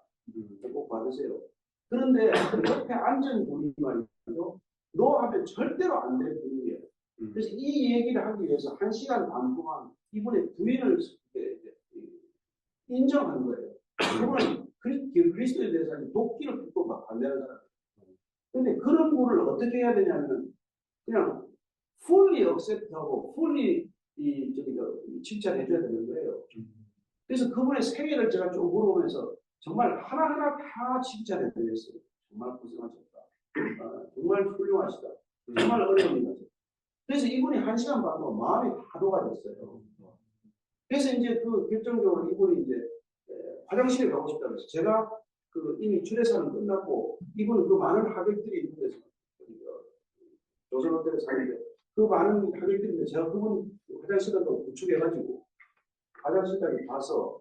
꼭 받으세요. 그런데 그 옆에 앉은 분이 말이죠. 너 하면 절대로 안 될 분이에요. 그래서 이 얘기를 하기 위해서 1시간 반 동안 이분의 부인을 인정한 거예요. 그분은 그리스도에 대해서 돕기를 듣고 막 반대하는 사람이에요. 근데 그런 분을 어떻게 해야 되냐면 그냥 fully accept하고 fully 칭찬해줘야 되는 거예요. 그래서 그분의 생애를 제가 좀 물어보면서 정말 하나하나 다 칭찬해드렸어요. 정말 고생하셨다. 정말 훌륭하시다. 정말 어려운 일이죠. 그래서 이분이 1시간 반 동안 마음이 다 녹아졌어요. 그래서 이제 그 결정적으로 이분이 이제 화장실에 가고 싶다고 해서 제가 이미 주례사는 끝났고 이분은 그 많은 하객들이 있는 데서 조선 호텔에 사는데 그 많은 하객들인데 제가 그분 화장실도 구축해가지고 화장실까지 가서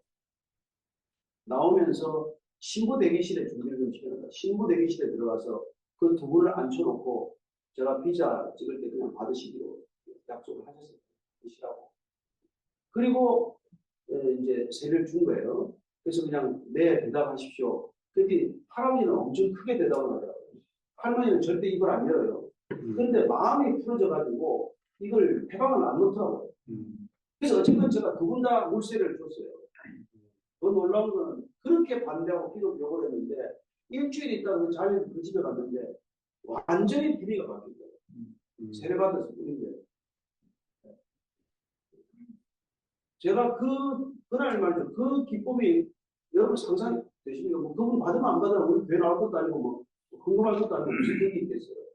나오면서 신부 대기실에 준비를 좀 시켜놨다. 신부 대기실에 들어가서 그 두 분을 앉혀놓고 제가 비자 찍을 때 그냥 받으시기로 약속을 하셨어요. 드시라고. 그리고 이제 세를 준 거예요. 그래서 그냥 네 대답하십시오. 그랬더니 할아버지는 엄청 크게 대답을 하더라고요. 할머니는 절대 이걸 안 열어요. 그런데 마음이 풀어져가지고 이걸 해방을 안 놓더라고요. 그래서 어쨌든 제가 두 분 다 물세를 줬어요. 더 놀라운 거는 그렇게 반대하고 기도 욕을 했는데 일주일 있다가 그 자리에 그 집에 갔는데 완전히 분위기가 바뀐 거예요. 세례받았을 뿐인데. 제가 그날 말이죠. 그 기쁨이 여러분 상상되십니까? 뭐 그분 받으면 안 받으면 우리 배 나올 것도 아니고 뭐 궁금할 것도 아니고 무슨 얘기 있겠어요.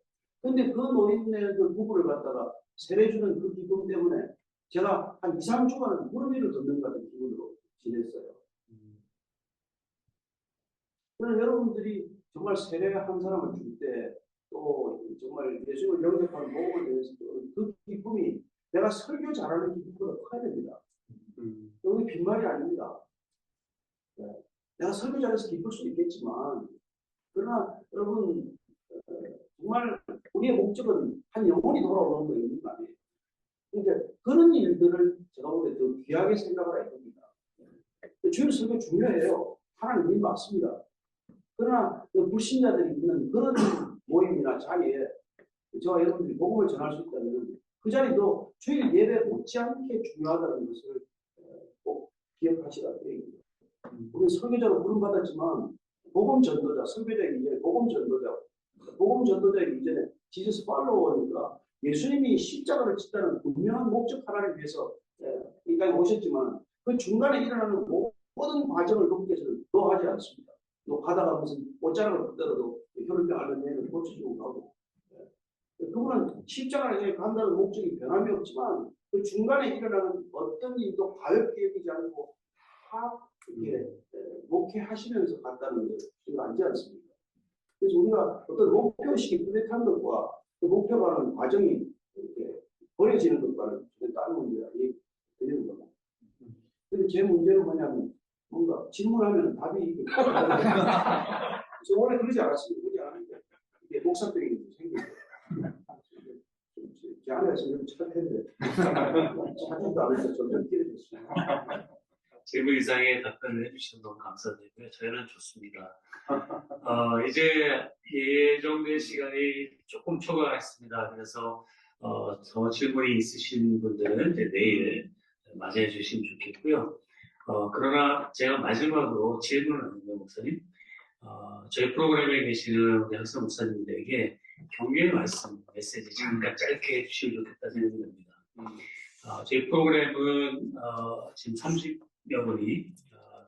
근데 그 노인네들 부부를 갖다가 세례주는 그 기쁨 때문에 제가 한 2, 3주간은 무릎 위를 걷는 것 같은 기분으로 지냈어요. 그래서 여러분들이 정말 세례 한 사람을 줄 때 또 정말 예수를 영접하는 모험을 위해서 그 기쁨이 내가 설교 잘하는 기쁨보다 커야 됩니다. 여기 빈말이 아닙니다. 네. 내가 설교 잘해서 기쁠 수 있겠지만 그러나 여러분 정말 우리의 목적은 한 영혼이 돌아오는 거 있는 거 아니에요. 그러니까 그런 일들을 제가 볼 때 더 귀하게 생각을 해야 됩니다. 주일 설교 중요해요. 하나님 일 맞습니다. 그러나 불신자들이 있는 그런 모임이나 자리에 저와 여러분들이 복음을 전할 수 있다면 그 자리도 주일 예배 못지않게 중요하다는 것을 꼭 기억하시라 되겠습니다. 우리 설교자로 부름받았지만 복음 전도자, 설교자이기 이전에 복음 전도자, 복음 전도자이기 이전에 지저스 팔로워니까 예수님이 십자가를 짓다는 분명한 목적 하나를 위해서 이 땅에 오셨지만 그 중간에 일어나는 모든 과정을 그분께서는 노하지 않습니다. 가다가 무슨 옷자락을 붙더라도 혈흔병 앓는 애를 고쳐주고 가고 그분은 십자가에 간다는 목적이 변함이 없지만 그 중간에 일어나는 어떤 일도 가볍게 여기지 않고 다 이렇게 목회하시면서 갔다는 걸 우리가 알지 않습니까? 그래서 우리가 어떤 목표의식이 뚜렷한 것과 그 목표가는 과정이 이렇게 버려지는 것과는 다른 문제가 되는 겁니다. 근데 제 문제는 뭐냐면 뭔가 질문하면 답이 저 원래 그러지 않았습니다. 그러지 않았는데 이게 목사병이 좀 생기고 제 안에서 좀 착한데 착한도 않아서 점점 길어졌어요. 질문 이상의 답변을 해주셔서 너무 감사드리고요. 저희는 좋습니다. 이제 예정된 시간이 조금 초과했습니다. 그래서 더 질문이 있으신 분들은 이제 내일 맞이해 주시면 좋겠고요. 그러나 제가 마지막으로 질문을 하는데요, 목사님. 저희 프로그램에 계시는 우리 학생 목사님들에게 격려의 말씀, 메시지 잠깐 짧게 해주시면 좋겠다 생각이 듭니다. 저희 프로그램은 지금 30여 분이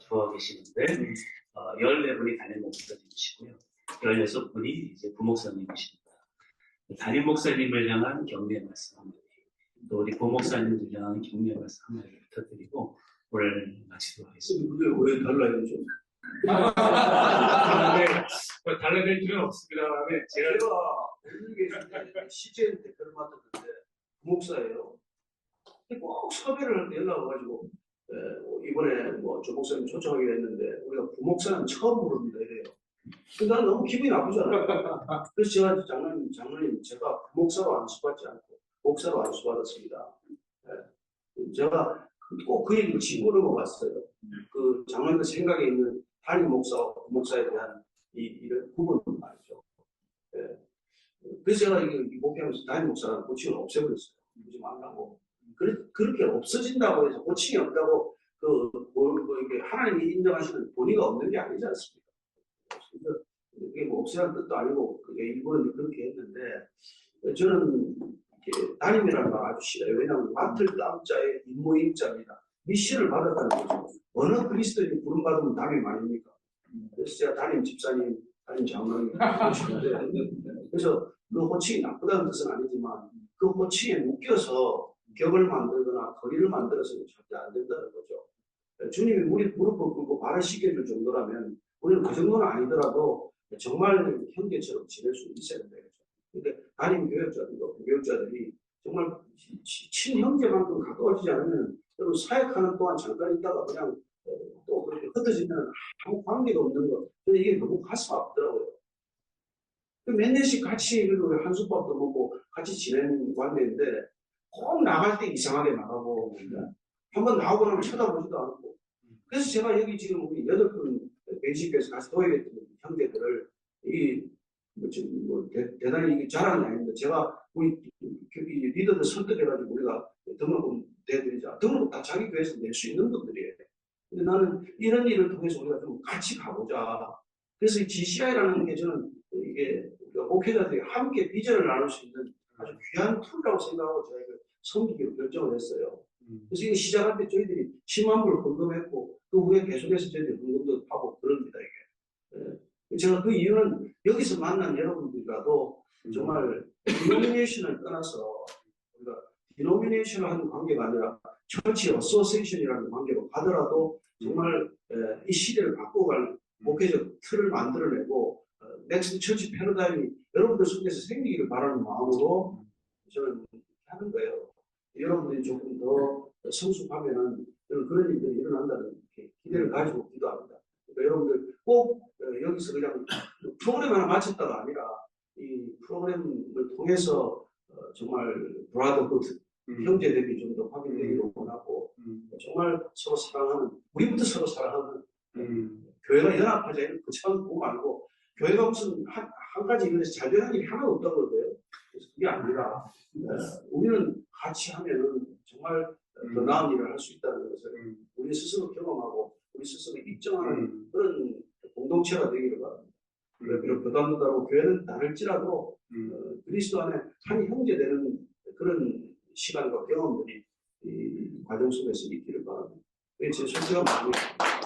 들어와 계시는데 14분이 담임 목사님이시고요. 16분이 이제 부목사님이십니다. 담임 목사님을 향한 격려의 말씀 한마디, 또 우리 부목사님을 향한 격려의 말씀 한마디 부탁드리고 오늘 마치도록 하겠습니다. 근데 왜 달라요 좀? 네, 달라질 필요는 없습니다. 네, 제가 오늘 계신 CJN 대표를 맡았는데 부목사예요. 꼭 섭외를 연락 와가지고 이번에 뭐 조 목사님 초청하기로 했는데 우리가 부목사는 처음 부릅니다 이래요. 근데 나는 너무 기분이 나쁘잖아요. 그래서 제가 장로님 제가 부목사로 안수받지 않고 목사로 안수받았습니다. 제가 꼭 그 얘기를 짚고 넘어갔어요. 그 장로님들 생각에 있는 담임 목사와 부목사에 대한 이런 구분 말이죠. 그래서 제가 이 목회하면서 담임 목사라는 호칭을 없애버렸어요. 굳이 만나고 그렇게 없어진다고 해서 고침이 없다고 이게 하나님이 인정하시는 본의가 없는 게 아니지 않습니까? 그래서 이게 뭐 없애는 뜻도 아니고 그게 일부는 그렇게 했는데 저는 담임이라는 말 아주 싫어요. 왜냐하면 맡을 담자의 임무임자입니다. 미션을 받았다는 거죠. 어느 그리스도인이 부름받으면 담임 아닙니까? 그래서 제가 담임 집사님, 담임 장로님 그러시는데 그래서 그 호칭이 나쁘다는 뜻은 아니지만 그 호칭에 묶여서 격을 만들거나 거리를 만들어서는 절대 안 된다는 거죠. 주님이 우리 무릎을 꿇고 발을 씻겨줄 정도라면 우리는 그 정도는 아니더라도 정말 형제처럼 지낼 수 있어야 된다. 그러니까 담임 교육자들과 부교육자들이 정말 친형제만큼 가까워지지 않으면 여러분 사역하는 동안 잠깐 있다가 그냥 또 그렇게 흩어지면 아무 관계가 없는 거. 근데 이게 너무 가슴 아프더라고요. 몇 년씩 같이 그래도 한솥밥도 먹고 같이 지내는 관계인데 꼭 나갈 때 이상하게 나가고 한번 나오고 나면 쳐다보지도 않고 그래서 제가 여기 지금 우리 8분 베이직에서 같이 도와야겠던 형제들을 대단히 이게 자랑이 아닌데 제가 우리 리더들 설득해가지고 우리가 등록금 대드리자. 등록금 다 자기 교회에서 낼 수 있는 분들이에요. 근데 나는 이런 일을 통해서 우리가 좀 같이 가보자. 그래서 이 GCI라는 게 저는 이게 목회자들이 함께 비전을 나눌 수 있는 아주 귀한 툴이라고 생각하고 저희가 섬기기로 결정을 했어요. 그래서 이거 시작할 때 저희들이 10만 불을 헌금했고 그 후에 계속해서 저희들이 헌금도 하고 그럽니다. 이게. 제가 그 이유는 여기서 만난 여러분들이라도 정말 디노미네이션을 떠나서 우리가 디노미네이션을 하는 관계가 아니라 처치 어소시에이션이라는 관계로 가더라도 정말 이 시대를 바꿔갈 목회적 틀을 만들어내고 넥스트 처치 패러다임이 여러분들 속에서 생기기를 바라는 마음으로 저는 하는 거예요. 여러분들이 조금 더 성숙하면은 그런 일들이 일어난다는 기대를 가지고 기도합니다. 그러니까 여러분들 꼭 여기서 그냥 프로그램 하나 마쳤다가 아니라 이 프로그램을 통해서 정말 브라더후드 형제 대비 좀 더 확인되기를 원하고 정말 서로 사랑하는 우리부터 서로 사랑하는 교회가 연합하자 이런 거창한 거 말고 교회가 무슨 한 가지 일에서 잘 되는 일이 하나도 없다고 그러고요. 그래서 그게 아니라 우리는 같이 하면은 정말 더 나은 일을 할 수 있다는 것을 우리 스스로 경험하고 우리 스스로 입증하는 그런 공동체가 되기를 바랍니다. 그리고 부담도 다르고 교회는 다를지라도 그리스도 안에 한 형제 되는 그런 시간과 경험들이 이 과정 속에서 있기를 바랍니다. 그게 제 솔직한 마음입니다.